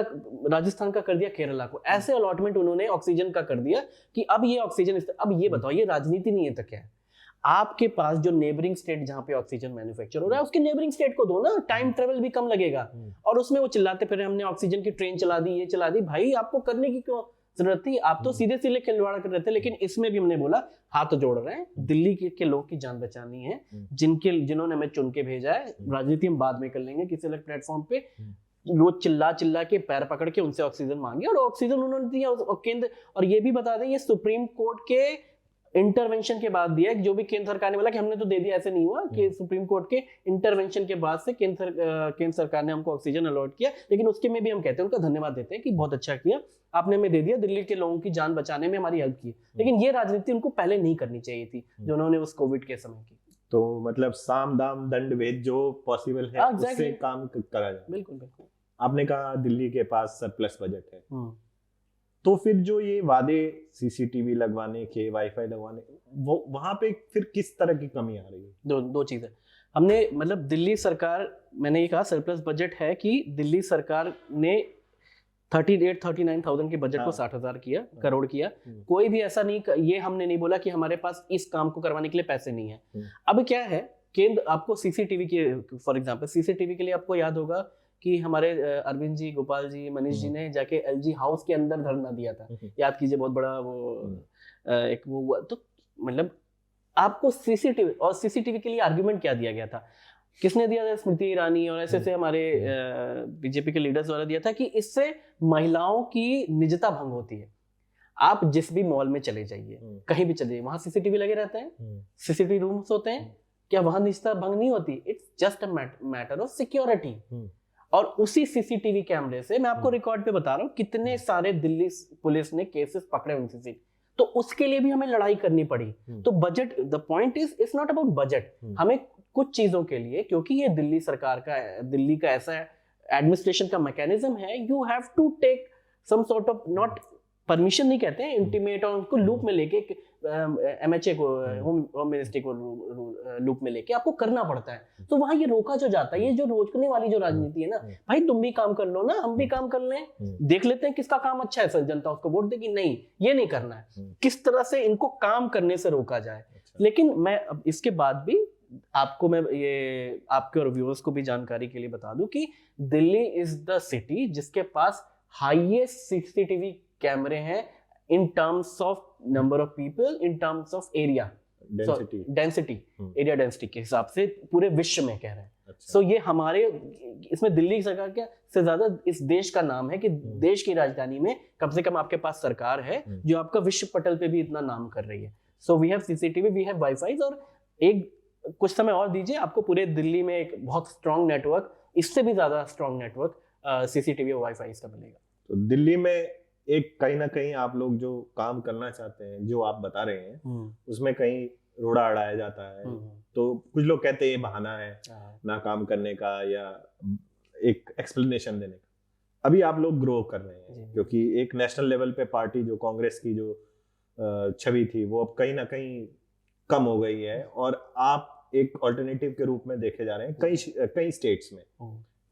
राजस्थान का कर दिया केरला को। ऐसे अलॉटमेंट उन्होंने ऑक्सीजन का कर दिया कि अब ये ऑक्सीजन, अब ये बताओ, ये राजनीति नहीं है तो क्या है? आपके पास जो नेबरिंग स्टेट जहां पे ऑक्सीजन मैन्युफैक्चर हो रहा है, उसके नेबरिंग स्टेट को दो ना, टाइम ट्रेवल भी कम लगेगा। और उसमें वो चिल्लाते फिर हमने ऑक्सीजन की ट्रेन चला दी, ये चला दी, भाई आपको करने की क्यों जरूरत थी? आप तो सीधे सीधे खिलवाड़ कर रहे थे। लेकिन इसमें भी हमने बोला हाथ जोड़ रहे हैं, दिल्ली के लोगों की जान बचानी है, जिन्होंने हमें चुन के भेजा है। राजनीति हम बाद में कर लेंगे किसी अलग प्लेटफॉर्म पे। वो चिल्ला के पैर पकड़ के उनसे ऑक्सीजन मांगी और ऑक्सीजन उन्होंने दिया। और केंद्र, और ये भी बता दें, ये सुप्रीम कोर्ट के इंटरवेंशन के बाद दिया, जो भी केंद्र सरकार ने बोला कि हमने तो दे दिया, ऐसे नहीं हुआ कि सुप्रीम कोर्ट के इंटरवेंशन के बाद से केंद्र सरकार ने हमको ऑक्सीजन अलॉट किया। लेकिन उसके में भी हम कहते हैं, उनका धन्यवाद देते हैं कि बहुत अच्छा किया, आपने हमें दे दिया, दिल्ली के लोगों की जान बचाने में हमारी हेल्प की। लेकिन ये राजनीति उनको पहले नहीं करनी चाहिए थी जो उन्होंने उस कोविड के समय की। तो मतलब साम दाम दंड भेद जो पॉसिबल है उससे काम करा जाए। बिल्कुल बिल्कुल। आपने कहा दिल्ली के पास सरप्लस बजट है, तो फिर जो ये वादे सीसीटीवी लगवाने के, वाईफाई लगवाने, वो वहां पे फिर किस तरह की कमी आ रही है? दो चीजें हमने, मतलब दिल्ली सरकार, मैंने ये कहा सरप्लस बजट है कि दिल्ली सरकार ने 39,000 के बजट को 60,000 किया, करोड़ किया। कोई भी ऐसा नहीं, ये हमने नहीं बोला कि हमारे पास इस काम को करवाने के लिए पैसे नहीं है। अब क्या है, केंद्र आपको सीसीटीवी के, फॉर एग्जांपल सीसीटीवी के लिए आपको याद होगा कि हमारे अरविंद जी, गोपाल जी, मनीष जी ने जाके एलजी हाउस के अंदर धरना दिया था, याद कीजिए, बहुत बड़ा वो एक वो हुआ। तो मतलब आपको सीसीटीवी, और सीसीटीवी के लिए आर्गुमेंट क्या दिया गया था, किसने दिया था? स्मृति ईरानी और ऐसे हमारे बीजेपी के लीडर्स द्वारा दिया था कि इससे महिलाओं की निजता भंग होती है। आप जिस भी मॉल में चले जाइए, कहीं भी चले जाइए, वहां सीसीटीवी लगे रहते हैं, सीसीटीवी रूम्स होते हैं, क्या वहां निजता भंग नहीं होती? It's just a matter of security. और उसी सीसीटीवी कैमरे से मैं आपको रिकॉर्ड पे बता रहा हूँ कितने सारे दिल्ली पुलिस ने केसेस पकड़े हुए सीसीटीवी, तो उसके लिए भी हमें लड़ाई करनी पड़ी। तो budget, the point is it's not about budget, हमें कुछ चीजों के लिए, क्योंकि ये दिल्ली सरकार का, दिल्ली का ऐसा एडमिनिस्ट्रेशन का मैकेनिज्म है, you have to take some sort of, not permission नहीं कहते हैं, इंटीमेट, और उनको लूप में लेके एमएचए को, होम मिनिस्ट्री को लूप में लेके आपको करना पड़ता है। तो वहां ये रोका जो जाता है, ये जो रोकने वाली जो राजनीति है ना, भाई तुम भी काम कर लो ना, हम भी काम कर लें, देख लेते हैं किसका काम अच्छा है, सर जनता उसको वोट देगी। नहीं, ये नहीं करना है, किस तरह से इनको काम करने से रोका जाए। लेकिन मैं अब इसके बाद भी आपको, मैं ये आपके और व्यूअर्स को भी जानकारी के लिए बता दूं कि दिल्ली इज द सिटी जिसके पास हाईएस्ट सीसीटीवी कैमरे हैं in terms of number of people, in terms of area density, area density के हिसाब से पूरे विश्व में कह रहे हैं। सो ये हमारे, इसमें दिल्ली सरकार क्या से ज्यादा इस देश का नाम है कि देश की राजधानी में कम से कम आपके पास सरकार है जो आपका विश्व पटल पे भी इतना नाम कर रही है। So we have CCTV, we have WiFi, और एक कुछ समय और दीजिए, आपको पूरे दिल्ली में एक बहुत स्ट्रॉन्ग नेटवर्क, इससे भी ज्यादा स्ट्रॉन्ग नेटवर्क सीसीटीवी और वाईफाई इसका मिलेगा। तो दिल्ली में एक कहीं ना कहीं आप लोग जो काम करना चाहते हैं, जो आप बता रहे हैं, उसमें कहीं रोड़ा अड़ाया जाता है। तो कुछ लोग कहते हैं ये बहाना है ना काम करने का या एक एक्सप्लेनेशन देने का। अभी आप लोग ग्रो कर रहे हैं, क्योंकि एक नेशनल लेवल पे पार्टी जो कांग्रेस की जो छवि थी वो अब कहीं ना कहीं कम हो गई है, और आप एक ऑल्टरनेटिव के रूप में देखे जा रहे हैं कई स्टेट्स में।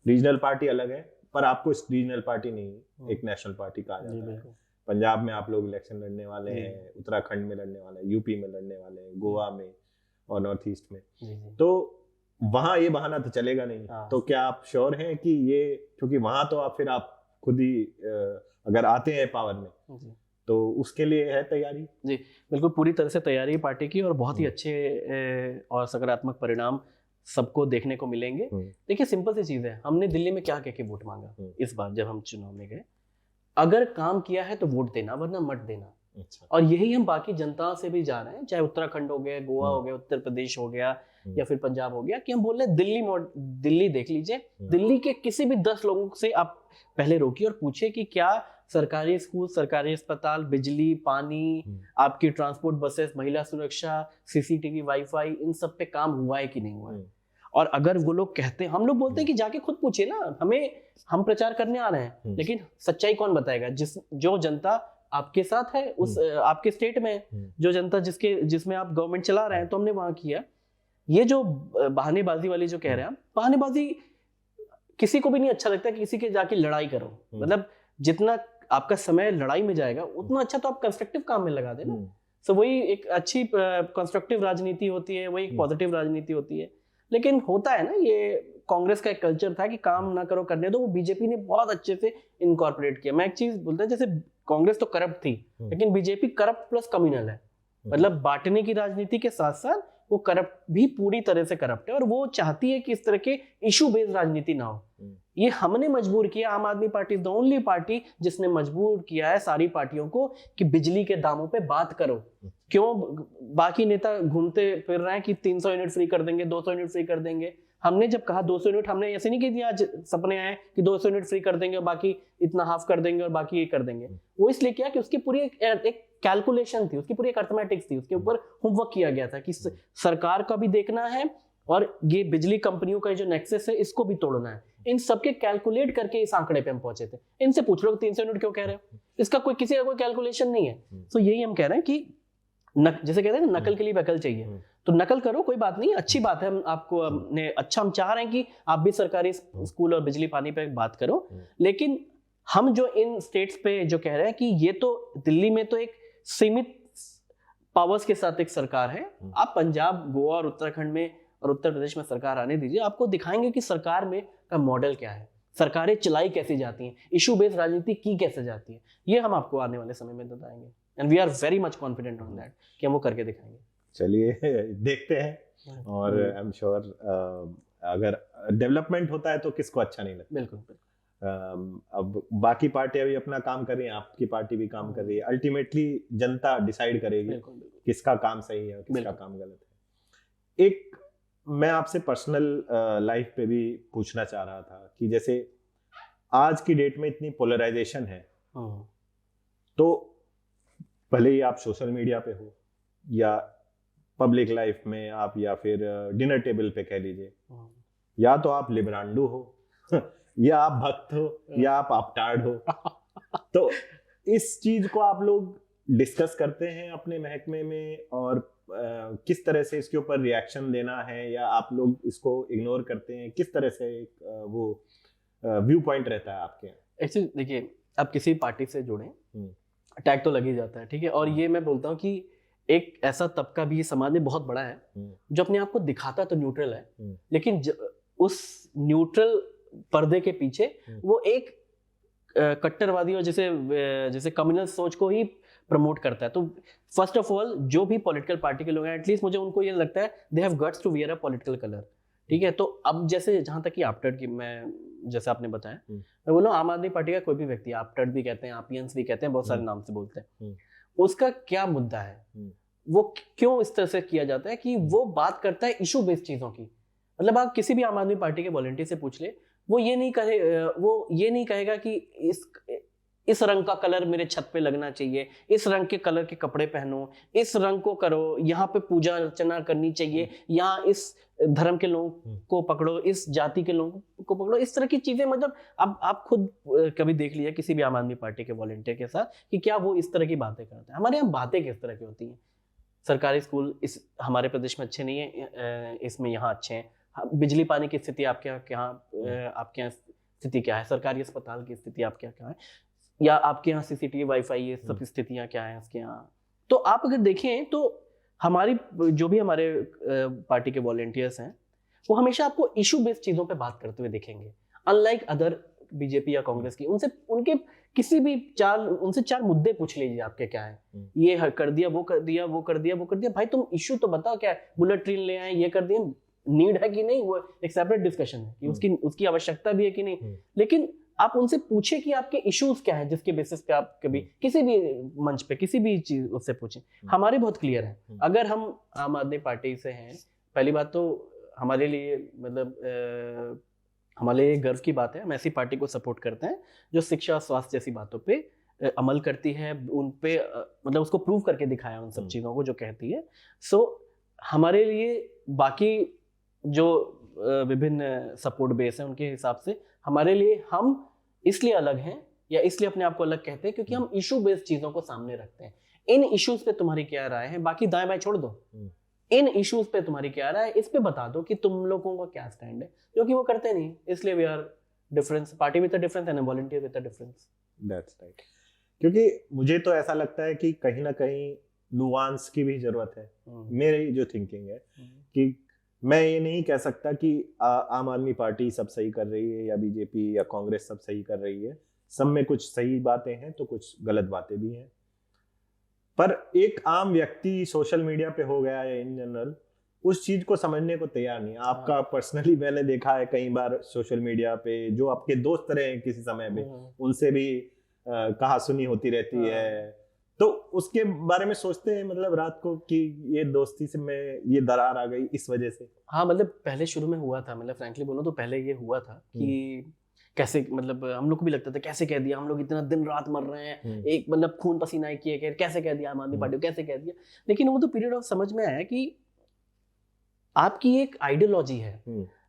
रीजनल पार्टी अलग है, पर आपको इस रीजनल पार्टी नहीं, एक नेशनल पार्टी कहा जाता है। पंजाब में आप लोग इलेक्शन लड़ने वाले हैं, उत्तराखंड में लड़ने वाले हैं, यूपी में लड़ने वाले हैं, गोवा में और नॉर्थ ईस्ट में। तो वहां ये बहाना तो चलेगा नहीं। तो क्या आप श्योर हैं कि ये, क्योंकि वहां तो आप खुद ही अगर आते हैं पावर में, तो उसके लिए है तैयारी? जी बिल्कुल, पूरी तरह से तैयारी पार्टी की, और बहुत ही अच्छे और सकारात्मक परिणाम सबको देखने को मिलेंगे। देखिए सिंपल सी चीज है, हमने दिल्ली में क्या कह के वोट मांगा इस बार जब हम चुनाव में गए, अगर काम किया है तो वोट देना, वरना मत देना। अच्छा। और यही हम बाकी जनता से भी जा रहे हैं, चाहे उत्तराखंड हो गया, गोवा हो गया, उत्तर प्रदेश हो गया, या फिर पंजाब हो गया, कि हम बोल रहे हैं दिल्ली देख लीजिए, दिल्ली के किसी भी 10 लोगों से आप पहले रोकिए और पूछिए कि क्या सरकारी स्कूल, सरकारी अस्पताल, बिजली, पानी, आपकी ट्रांसपोर्ट बसेस, महिला सुरक्षा, सीसीटीवी, वाईफाई, इन सब पे काम हुआ है कि नहीं हुआ है। और अगर वो लोग कहते हैं, हम लोग बोलते हैं कि जाके खुद पूछिए ना, हम प्रचार करने आ रहे हैं, लेकिन सच्चाई कौन बताएगा? जो जनता आपके साथ है, उस आपके स्टेट में जो जनता जिसमें आप गवर्नमेंट चला रहे हैं, तो हमने वहां किया। ये जो बहानेबाजी वाली जो कह रहे हैं, बहानेबाजी किसी को भी नहीं अच्छा लगता कि किसी के जाके लड़ाई करो। मतलब जितना आपका समय लड़ाई में जाएगा, उतना अच्छा तो आप कंस्ट्रक्टिव काम में लगा देना। सो वही एक अच्छी कंस्ट्रक्टिव राजनीति होती है, वही एक पॉजिटिव राजनीति होती है। लेकिन होता है ना, ये कांग्रेस का एक कल्चर था कि काम ना करो, करने दो, वो बीजेपी ने बहुत अच्छे से इनकॉर्पोरेट किया। मैं एक चीज बोलता हूं, जैसे कांग्रेस तो करप्ट थी, लेकिन बीजेपी करप्ट प्लस कम्युनल है। मतलब बांटने की राजनीति के साथ साथ वो करप्ट भी पूरी तरह से करप्ट है, और वो चाहती है कि इस तरह के इशू बेस्ड राजनीति ना हो। ये हमने मजबूर किया, आम Aadmi party is the only party जिसने मजबूर किया है सारी पार्टियों को कि बिजली के दामों पे बात करो। क्यों बाकी नेता घूमते फिर रहे हैं कि 300 यूनिट फ्री कर देंगे, 200 यूनिट फ्री कर देंगे। हमने जब कहा 200 यूनिट, हमने ऐसे नहीं कि आज सपने आए कि 200 यूनिट फ्री कर देंगे और बाकी इतना हाफ कर देंगे और बाकी ये कर देंगे। वो इसलिए किया कि उसकी पूरी एक कैलकुलेशन थी, उसकी पूरी एक अर्थमेटिक्स थी, उसके ऊपर होमवर्क किया गया था कि सरकार का भी देखना है और ये बिजली कंपनियों का जो नेक्सस है इसको भी तोड़ना है। इन सबके कैलकुलेट करके इस आंकड़े पे हम पहुंचे थे। इनसे पूछ लो 300 यूनिट क्यों कह रहे हो, इसका किसी का कोई कैलकुलेशन नहीं है। तो यही हम कह रहे हैं कि जैसे कहते हैं ना, नकल के लिए वकल चाहिए, तो नकल करो, कोई बात नहीं, अच्छी बात है। हम आपको हम चाह रहे हैं कि आप भी सरकारी स्कूल और बिजली पानी पे बात करो, लेकिन हम जो इन स्टेट्स पे जो कह रहे हैं कि ये तो दिल्ली में तो एक सीमित पावर्स के साथ एक सरकार है, आप पंजाब, गोवा और उत्तराखंड में और उत्तर प्रदेश में सरकार आने दीजिए, आपको दिखाएंगे कि सरकार में का मॉडल क्या है, सरकारें चलाई कैसी जाती हैं, इशू बेस्ड राजनीति की कैसे जाती है। ये हम आपको आने वाले समय में बताएंगे, and we are very much confident on that कि हम वो करके दिखाएंगे। चलिए देखते हैं, और आई एम श्योर अगर डेवलपमेंट होता है तो किसको अच्छा नहीं लगता। बिल्कुल। अब बाकी पार्टियां भी अपना काम कर रही हैं, आपकी पार्टी भी काम कर रही है, अल्टीमेटली जनता डिसाइड करेगी किसका काम सही है और किसका काम गलत है। एक मैं आपसे पर्सनल लाइफ पे भी पूछना चाह रहा था कि जैसे आज की डेट में इतनी पोलराइजेशन है, तो भले ही आप सोशल मीडिया पे हो या पब्लिक लाइफ में आप, या फिर डिनर टेबल पे कह लीजिए, या तो आप लिबरांडू हो या आप भक्त हो या आप आपटार्ड हो। तो इस चीज को आप लोग डिस्कस करते हैं अपने महकमे में, और किस तरह से इसके ऊपर रिएक्शन देना है, या आप लोग इसको इग्नोर करते हैं? किस तरह से वो व्यू पॉइंट रहता है आपके? एक्चुअली देखिए, आप किसी पार्टी से जुड़े, अटैक तो लग ही जाता है, ठीक है। और ये मैं बोलता हूँ कि एक ऐसा तबका भी समाज में बहुत बड़ा है जो अपने आप को दिखाता तो न्यूट्रल है, लेकिन उस न्यूट्रल पर्दे के पीछे वो एक कट्टरवादी और जैसे कम्युनल सोच को ही प्रमोट करता है। तो फर्स्ट ऑफ ऑल जो भी पॉलिटिकल पार्टी के लोग हैं, एटलीस्ट मुझे उनको ये लगता है they have guts to wear a political colour, ठीक है। तो अब जैसे जहां तक कि आफ्टर की मैं, जैसे आपने बताया, मैं बोलूँ आम आदमी पार्टी का कोई भी व्यक्ति, आफ्टर भी कहते हैं, आपियंस भी कहते हैं, बहुत सारे नाम से बोलते हैं, उसका क्या मुद्दा है, वो क्यों इस तरह से किया जाता है कि वो बात करता है इशू बेस्ड चीजों की। मतलब आप किसी भी आम आदमी पार्टी के वॉलंटियर से पूछ ले, वो ये नहीं कहेगा कि इस रंग का कलर मेरे छत पे लगना चाहिए, इस रंग के कलर के कपड़े पहनो, इस रंग को करो, यहाँ पे पूजा अर्चना करनी चाहिए, यहाँ इस धर्म के लोगों को पकड़ो, इस जाति के लोगों को पकड़ो, इस तरह की चीजें। मतलब अब आप खुद कभी देख लीजिए किसी भी आम आदमी पार्टी के वॉलंटियर के साथ कि क्या वो इस तरह की बातें करते हैं। हमारे यहाँ बातें किस तरह की होती हैं? सरकारी स्कूल इस हमारे प्रदेश में अच्छे नहीं है, इसमें यहाँ अच्छे हैं। बिजली पानी की स्थिति आपके यहाँ स्थिति क्या है? सरकारी अस्पताल की स्थिति आपके यहाँ क्या है? या आपके यहाँ सीसीटीवी वाईफाई ये सब स्थितियाँ क्या है उसके यहाँ? तो आप अगर देखें तो हमारी जो भी हमारे पार्टी के वॉलंटियर्स हैं, वो हमेशा आपको इशू बेस्ड चीजों पे बात करते हुए दिखेंगे, अनलाइक अदर बीजेपी या कांग्रेस की। उनके किसी भी उनसे 4 मुद्दे पूछ लीजिए आपके क्या है, ये कर दिया, वो कर दिया, वो कर दिया, वो कर दिया। भाई तुम इशू तो बताओ क्या है? बुलेट ट्रेन ले आए, ये कर दिए, नीड है कि नहीं, वो एक सेपरेट डिस्कशन है कि उसकी आवश्यकता भी है कि नहीं। लेकिन आप उनसे पूछे कि आपके इश्यूज क्या हैं, जिसके बेसिस पे आप कभी किसी भी मंच पे किसी भी चीज उससे पूछें। हमारे बहुत क्लियर है। अगर हम आम आदमी पार्टी से हैं, पहली बात तो हमारे लिए मतलब हमारे लिए गर्व की बात है, हम ऐसी पार्टी को सपोर्ट करते हैं जो शिक्षा स्वास्थ्य जैसी बातों पे अमल करती है, उन पे मतलब उसको प्रूव करके दिखाया उन सब चीज़ों को जो कहती है। सो हमारे लिए बाकी जो विभिन्न सपोर्ट बेस है उनके हिसाब से हमारे लिए हम इसलिए अलग हैं या इसलिए अपने आप को अलग कहते हैं क्योंकि हम इशू बेस्ड चीज़ों को सामने रखते हैं। इन इश्यूज पे तुम्हारी क्या राय है, बाकी दाएं बाएं छोड़ दो, इन इश्यूज पे तुम्हारी क्या राय है, इस पे बता दो कि तुम लोगों का क्या स्टैंड है, जो कि वो करते नहीं। इसलिए we are difference, party with a difference and volunteer with a difference. That's right. क्योंकि मुझे तो ऐसा लगता है कि कहीं ना कहीं नुआंस की भी जरूरत है। मेरी जो थिंकिंग है कि मैं ये नहीं कह सकता कि आम आदमी पार्टी सब सही कर रही है या बीजेपी या कांग्रेस सब सही कर रही है। सब में कुछ सही बातें हैं तो कुछ गलत बातें भी हैं। पर एक आम व्यक्ति सोशल मीडिया पे हो गया या इन जनरल उस चीज को समझने को तैयार नहीं। आपका पर्सनली मैंने देखा है कई बार सोशल मीडिया पे जो आपके दोस्त रहे हैं किसी समय में, उनसे भी कहा सुनी होती रहती है, तो उसके बारे में सोचते हैं मतलब रात को कि ये दोस्ती से मैं ये दरार आ गई इस वजह से। हाँ, मतलब पहले शुरू में हुआ था, मतलब फ्रैंकली बोलूं तो पहले ये हुआ था कि कैसे, मतलब हम लोग को भी लगता था कैसे कह दिया, हम लोग इतना दिन रात मर रहे हैं, एक मतलब खून पसीना एक किए, कैसे कह दिया आम आदमी पार्टी को, कैसे कह दिया। लेकिन वो तो पीरियड ऑफ समझ में आया कि आपकी एक आइडियोलॉजी है।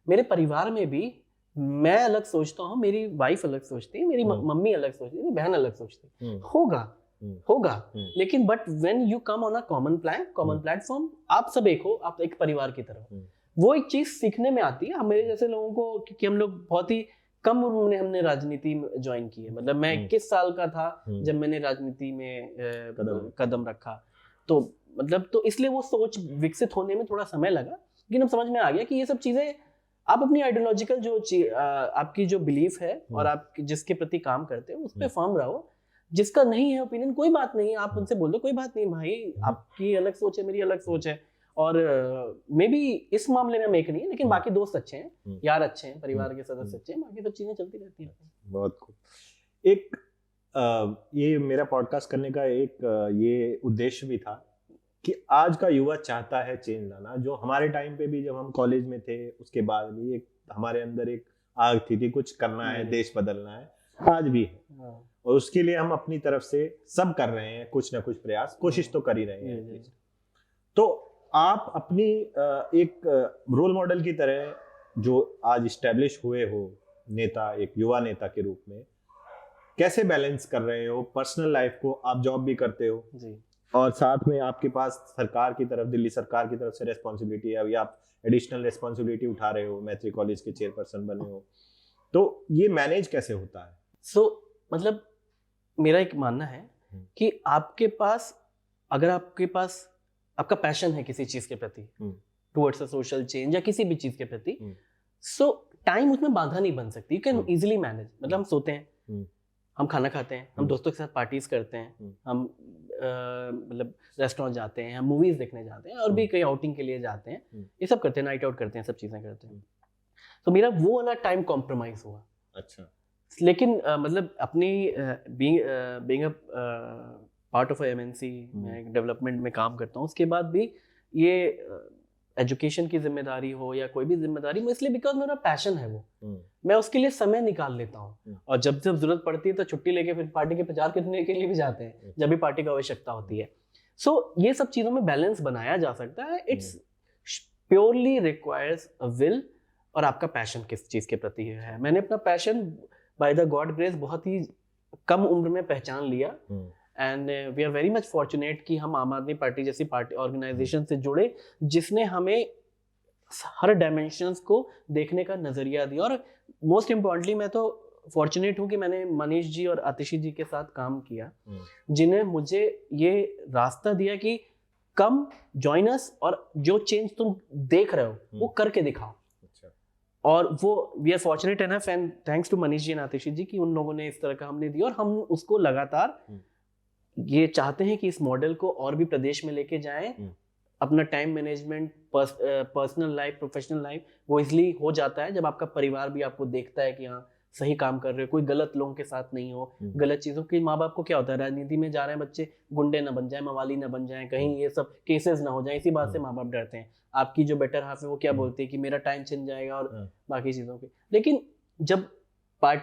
मेरे परिवार में भी मैं अलग सोचता हूँ, मेरी वाइफ अलग सोचती है, मेरी मम्मी अलग सोचती है, मेरी बहन अलग सोचती है। होगा लेकिन but when you come on a common platform, आप सब एक हो, आप एक परिवार की तरह। वो एक चीज सीखने में आती है मेरे जैसे लोगों को, क्योंकि हम लोग बहुत ही कम उम्र में हमने राजनीति ज्वाइन की है। मतलब मैं 21 साल का था जब मैंने राजनीति में कदम रखा, तो मतलब तो इसलिए वो सोच विकसित होने में थोड़ा समय लगा। लेकिन अब समझ में आ गया कि ये सब चीजें आप अपनी आइडियोलॉजिकल जो आपकी जो बिलीफ है और आप जिसके प्रति काम करते हो उस पर फर्म रहो। जिसका नहीं है ओपिनियन, कोई बात नहीं, आप उनसे बोल दो, कोई बात नहीं भाई, आपकी अलग सोच है, मेरी अलग सोच है, और मे बी इस मामले में हम एक नहीं है, लेकिन बाकी दोस्त अच्छे हैं, यार अच्छे हैं, परिवार के सदस्य अच्छे हैं, बाकी सब चीजें चलती रहती हैं। बहुत खूब। एक ये मेरा पॉडकास्ट करने का एक ये उद्देश्य भी था कि आज का युवा चाहता है चेंज लाना, जो हमारे टाइम पे भी जब हम कॉलेज में थे उसके बाद भी एक हमारे अंदर एक आग थी कुछ करना है, देश बदलना है, आज भी है। और उसके लिए हम अपनी तरफ से सब कर रहे हैं, कुछ ना कुछ प्रयास, कोशिश तो कर ही रहे हैं। तो आप अपनी एक रोल मॉडल की तरह जो आज इस्टेब्लिश हुए हो नेता, एक युवा नेता के रूप में, कैसे बैलेंस कर रहे हो पर्सनल लाइफ को? आप जॉब भी करते हो जी, और साथ में आपके पास सरकार की तरफ, दिल्ली सरकार की तरफ से रेस्पॉन्सिबिलिटी है, या आप एडिशनल रेस्पॉन्सिबिलिटी उठा रहे हो, मैत्री कॉलेज के चेयरपर्सन बने हो, तो ये मैनेज कैसे होता है? मतलब मेरा एक मानना है कि आपके पास, अगर आपके पास आपका पैशन है किसी चीज के प्रति, टुवर्ड्स अ सोशल चेंज या किसी भी चीज के प्रति, सो टाइम उसमें बाधा नहीं बन सकती। You can easily manage. मतलब हम सोते हैं, हम खाना खाते हैं, हम दोस्तों के साथ पार्टीज करते हैं, हम मतलब रेस्टोरेंट जाते हैं, हम मूवीज देखने जाते हैं, और भी कहीं आउटिंग के लिए जाते हैं, ये सब करते हैं, नाइट आउट करते हैं, सब चीजें करते हैं। तो मेरा वो वाला टाइम कॉम्प्रोमाइज हुआ। अच्छा। लेकिन मतलब अपनी being a part of MNC, मैं डेवलपमेंट में काम करता हूँ, उसके बाद भी ये एजुकेशन की जिम्मेदारी हो या कोई भी जिम्मेदारी, मैं इसलिए बिकॉज मेरा पैशन है वो, मैं उसके लिए समय निकाल लेता हूँ। और जब जब जरूरत पड़ती है तो छुट्टी लेके फिर पार्टी के प्रचार करने के लिए भी जाते हैं, जब भी पार्टी की आवश्यकता होती है। सो ये सब चीज़ों में बैलेंस बनाया जा सकता है। It's purely requires a will, और आपका पैशन किस चीज़ के प्रति है। मैंने अपना passion by the God grace बहुत ही कम उम्र में पहचान लिया, and we are very much fortunate कि हम आम आदमी पार्टी जैसी पार्टी ऑर्गेनाइजेशन से जुड़े, जिसने हमें हर डायमेंशंस को देखने का नजरिया दिया। और मोस्ट इम्पोर्टेंटली मैं तो फॉर्चुनेट हूँ कि मैंने मनीष जी और आतिशी जी के साथ काम किया, जिन्हें मुझे ये रास्ता दिया कि कम, जॉइन अस, और जो चेंज तुम देख रहे हो वो करके दिखाओ। और वो we are fortunate enough, and thanks to Manish ji and Atishi ji कि उन लोगों ने इस तरह का हमने दिया, और हम उसको लगातार ये चाहते हैं कि इस मॉडल को और भी प्रदेश में लेके जाएं। अपना time management, personal life, professional life, वो इसलिए हो जाता है जब आपका परिवार भी आपको देखता है कि हाँ सही काम कर रहे हो, कोई गलत लोगों के साथ नहीं हो, गलत चीज़ों के। माँ बाप को क्या होता है, राजनीति में जा रहे हैं बच्चे, गुंडे ना बन जाए, मवाली ना बन जाए, कहीं ये सब केसेस ना हो जाए, इसी बात से माँ बाप डरते हैं। आपकी जो बेटर हाफ है वो क्या बोलती है कि मेरा टाइम छिन जाएगा और बाकी चीज़ों के। लेकिन जब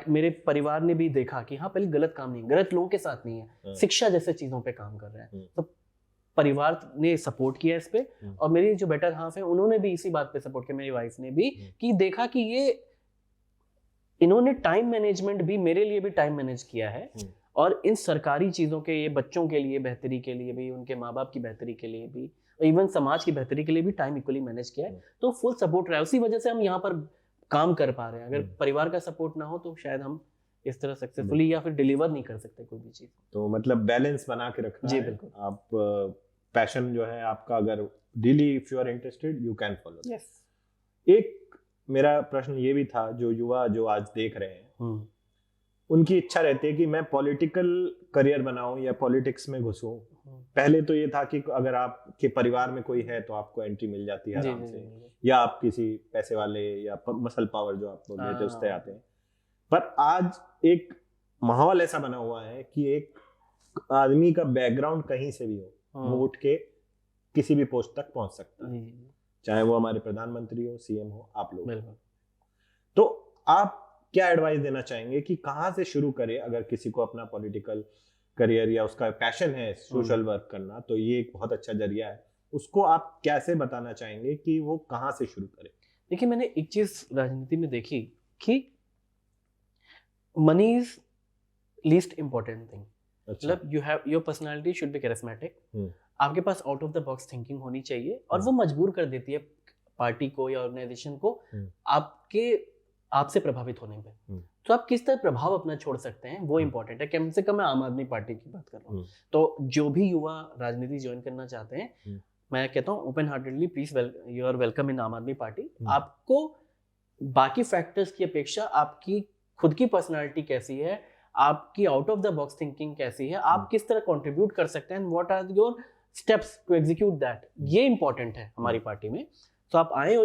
मेरे परिवार ने भी देखा कि हाँ पहले गलत काम नहीं, गलत लोगों के साथ नहीं है, शिक्षा जैसे चीज़ों पे काम कर रहे हैं, तो परिवार ने सपोर्ट किया इस पे। और मेरी जो बेटर हाफ है उन्होंने भी इसी बात पे सपोर्ट किया, मेरी वाइफ ने भी, कि देखा कि ये इन्होंने टाइम मैनेजमेंट भी, मेरे लिए भी टाइम मैनेज किया है, और इन सरकारी चीज़ों के, ये बच्चों के लिए बेहतरी के लिए भी, उनके माँ बाप की बेहतरी के लिए भी, इवन समाज की बेहतरी के लिए भी टाइम इक्वली मैनेज किया है। तो फुल सपोर्ट रहा है, उसी वजह से हम यहाँ पर काम कर पा रहे हैं। अगर परिवार का सपोर्ट ना हो तो शायद हम इस तरह सक्सेसफुली या फिर डिलीवर नहीं कर सकते कोई भी चीज़। तो मतलब बैलेंस बना के रखना जी, है। बिल्कुल। आप पैशन जो है आपका, अगर really if you are interested you can follow. Yes. एक मेरा प्रश्न ये भी था, जो युवा जो आज देख रहे हैं, उनकी इच्छा रहती है कि मैं पॉलिटिकल करियर बनाऊं या पॉलिटिक्स में घुसूं। पहले तो ये था कि अगर आपके परिवार में कोई है तो आपको एंट्री मिल जाती है आराम से, या आप किसी पैसे वाले या मसल पावर जो आपको मिलते उससे आते हैं। पर आज एक माहौल ऐसा बना हुआ है कि एक आदमी का बैकग्राउंड कहीं से भी हो, वो उठ के किसी भी पोस्ट तक पहुंच सकता है, चाहे वो हमारे प्रधानमंत्री हो, सीएम हो, आप लोग। तो आप क्या एडवाइस देना चाहेंगे कि कहाँ से शुरू करे? अगर किसी को अपना पॉलिटिकल करियर या उसका पैशन है सोशल वर्क करना, तो ये एक बहुत अच्छा जरिया है, उसको आप कैसे बताना चाहेंगे कि वो कहाँ से शुरू करे? देखिए, मैंने एक चीज राजनीति में देखी कि money is least important thing. मतलब you have your personality should be charismatic, आपके पास out of the box thinking होनी चाहिए, और वो मजबूर कर देती है पार्टी को या ऑर्गेनाइजेशन को आपसे प्रभावित होने पे। तो आप किस तरह प्रभाव अपना छोड़ सकते हैं वो इम्पोर्टेंट है। कम से कम मैं आम आदमी पार्टी की बात कर रहा हूँ। तो जो भी युवा राजनीति ज्वाइन करना चाहते हैं, मैं कहता हूँ open heartedly please you are welcome in Aam Aadmi party. आपको बाकी फैक्टर्स की अपेक्षा आपकी खुद की पर्सनालिटी कैसी है, आपकी out of the box thinking कैसी है, आप किस तरह कंट्रीब्यूट कर सकते हैं, what are your steps to execute that, ये इंपॉर्टेंट है हमारी पार्टी में। तो आप आए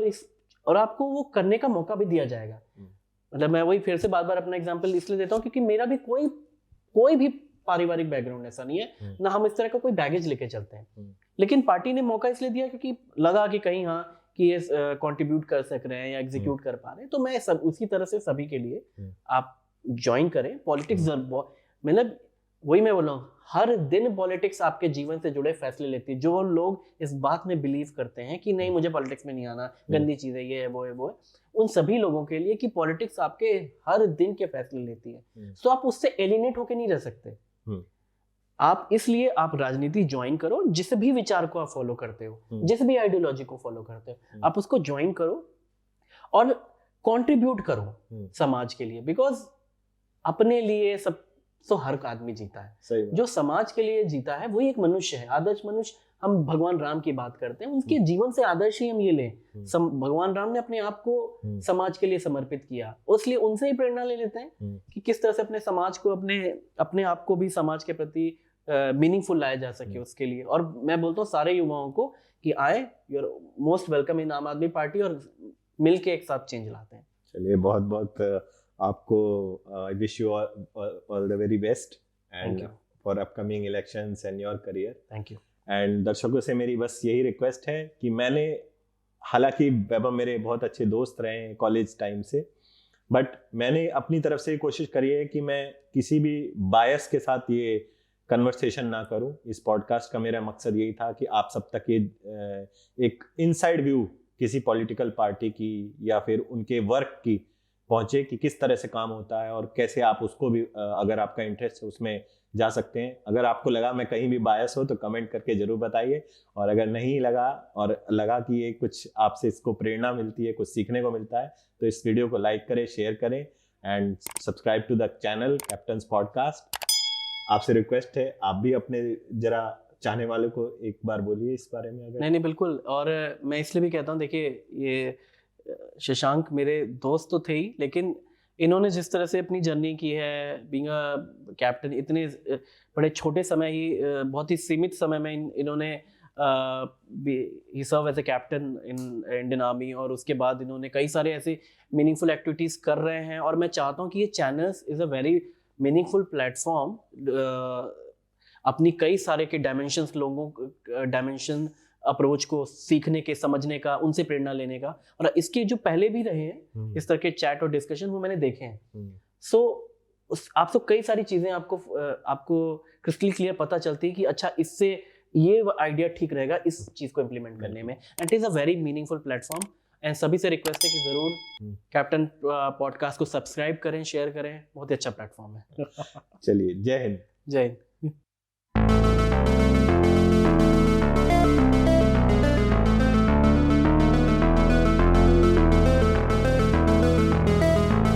और आपको वो करने का मौका भी दिया जाएगा। मतलब मैं वही फिर से बार बार अपना एग्जांपल इसलिए देता हूँ क्योंकि मेरा भी कोई भी पारिवारिक बैकग्राउंड ऐसा नहीं है, ना हम इस तरह का कोई बैगेज लेके चलते हैं। लेकिन पार्टी ने मौका इसलिए दिया क्योंकि लगा कि कहीं हाँ कि ये कंट्रीब्यूट कर सक रहे हैं या एग्जीक्यूट कर पा रहे हैं। तो मैं सब उसी तरह से सभी के लिए आप ज्वाइन करें पॉलिटिक्स। मतलब वही मैं बोल रहा हूँ, हर दिन पॉलिटिक्स आपके जीवन से जुड़े फैसले लेती है। जो लोग इस बात में बिलीव करते हैं कि नहीं मुझे पॉलिटिक्स में नहीं आना, गंदी चीज़ है, ये है वो है वो है, उन सभी लोगों के लिए कि पॉलिटिक्स आपके हर दिन के फैसले लेती है। तो आप उससे एलिनेट होके नहीं रह सकते। आप इसलिए आप राजनीति ज्वाइन करो, जिस भी विचार को आप फॉलो करते हो, जिस भी आइडियोलॉजी को फॉलो करते हो, आप उसको ज्वाइन करो और कंट्रीब्यूट करो समाज के लिए। बिकॉज अपने लिए सब तो हर आदमी जीता है, जो समाज के लिए जीता है वही एक मनुष्य है, आदर्श मनुष्य। हम भगवान राम की बात करते हैं, उनके जीवन से आदर्श ही हम ये लें। भगवान राम ने अपने आप को समाज के लिए समर्पित किया, इसलिए उनसे ही प्रेरणा ले लेते हैं कि किस तरह से अपने समाज को, अपने आप को भी समाज के प्रति मीनिंगफुल लाया जा सके उसके लिए। और मैं बोलता हूँ सारे युवाओं को कि आए, you are most welcome in Aam Aadmi party, और मिलके एक साथ चेंज लाते हैं। चलिए, बहुत बहुत आपको I wish you all the very best and for upcoming elections and your career. Thank you. And दर्शकों से मेरी बस यही रिक्वेस्ट है कि मैंने, हालांकि वैभव मेरे बहुत अच्छे दोस्त रहे हैं कॉलेज टाइम से, बट मैंने अपनी तरफ से कोशिश करी है कि मैं किसी भी बायस के साथ ये कन्वर्सेशन ना करूं। इस पॉडकास्ट का मेरा मकसद यही था कि आप सब तक ये एक इनसाइड व्यू किसी पॉलिटिकल पार्टी की या फिर उनके वर्क की पहुंचे, कि किस तरह से काम होता है और कैसे आप उसको भी, अगर आपका इंटरेस्ट है उसमें जा सकते हैं। अगर आपको लगा मैं कहीं भी बायस हो तो कमेंट करके जरूर बताइए, और अगर नहीं लगा और लगा कि ये कुछ आपसे इसको प्रेरणा मिलती है, कुछ सीखने को मिलता है, तो इस वीडियो को लाइक करें, शेयर करें and subscribe to the channel captain's podcast. आपसे रिक्वेस्ट है, आप भी अपने जरा चाहने वालों को एक बार बोलिए इस बारे में। अगर नहीं बिल्कुल, और मैं इसलिए भी कहता हूँ, देखिए ये शशांक मेरे दोस्त तो थे ही, लेकिन इन्होंने जिस तरह से अपनी जर्नी की है बीइंग अ कैप्टन, इतने बड़े छोटे समय ही, बहुत ही सीमित समय में इन्होंने ही serve as a captain in Indian army, और उसके बाद इन्होंने कई सारे ऐसे मीनिंगफुल एक्टिविटीज़ कर रहे हैं। और मैं चाहता हूँ कि ये channels is a very meaningful platform, अपनी कई सारे के डायमेंशन अप्रोच को सीखने के, समझने का, उनसे प्रेरणा लेने का। और इसके जो पहले भी रहे हैं इस तरह के चैट और डिस्कशन, वो मैंने देखे हैं। सो आपसे कई सारी चीज़ें आपको क्रिस्टल क्लियर पता चलती है कि अच्छा इससे ये आइडिया ठीक रहेगा इस चीज़ को इम्प्लीमेंट करने में। And it is a very meaningful platform. And सभी से रिक्वेस्ट है कि ज़रूर कैप्टन पॉडकास्ट को सब्सक्राइब करें, शेयर करें, बहुत ही अच्छा प्लेटफॉर्म है। चलिए, जय हिंद। जय हिंद।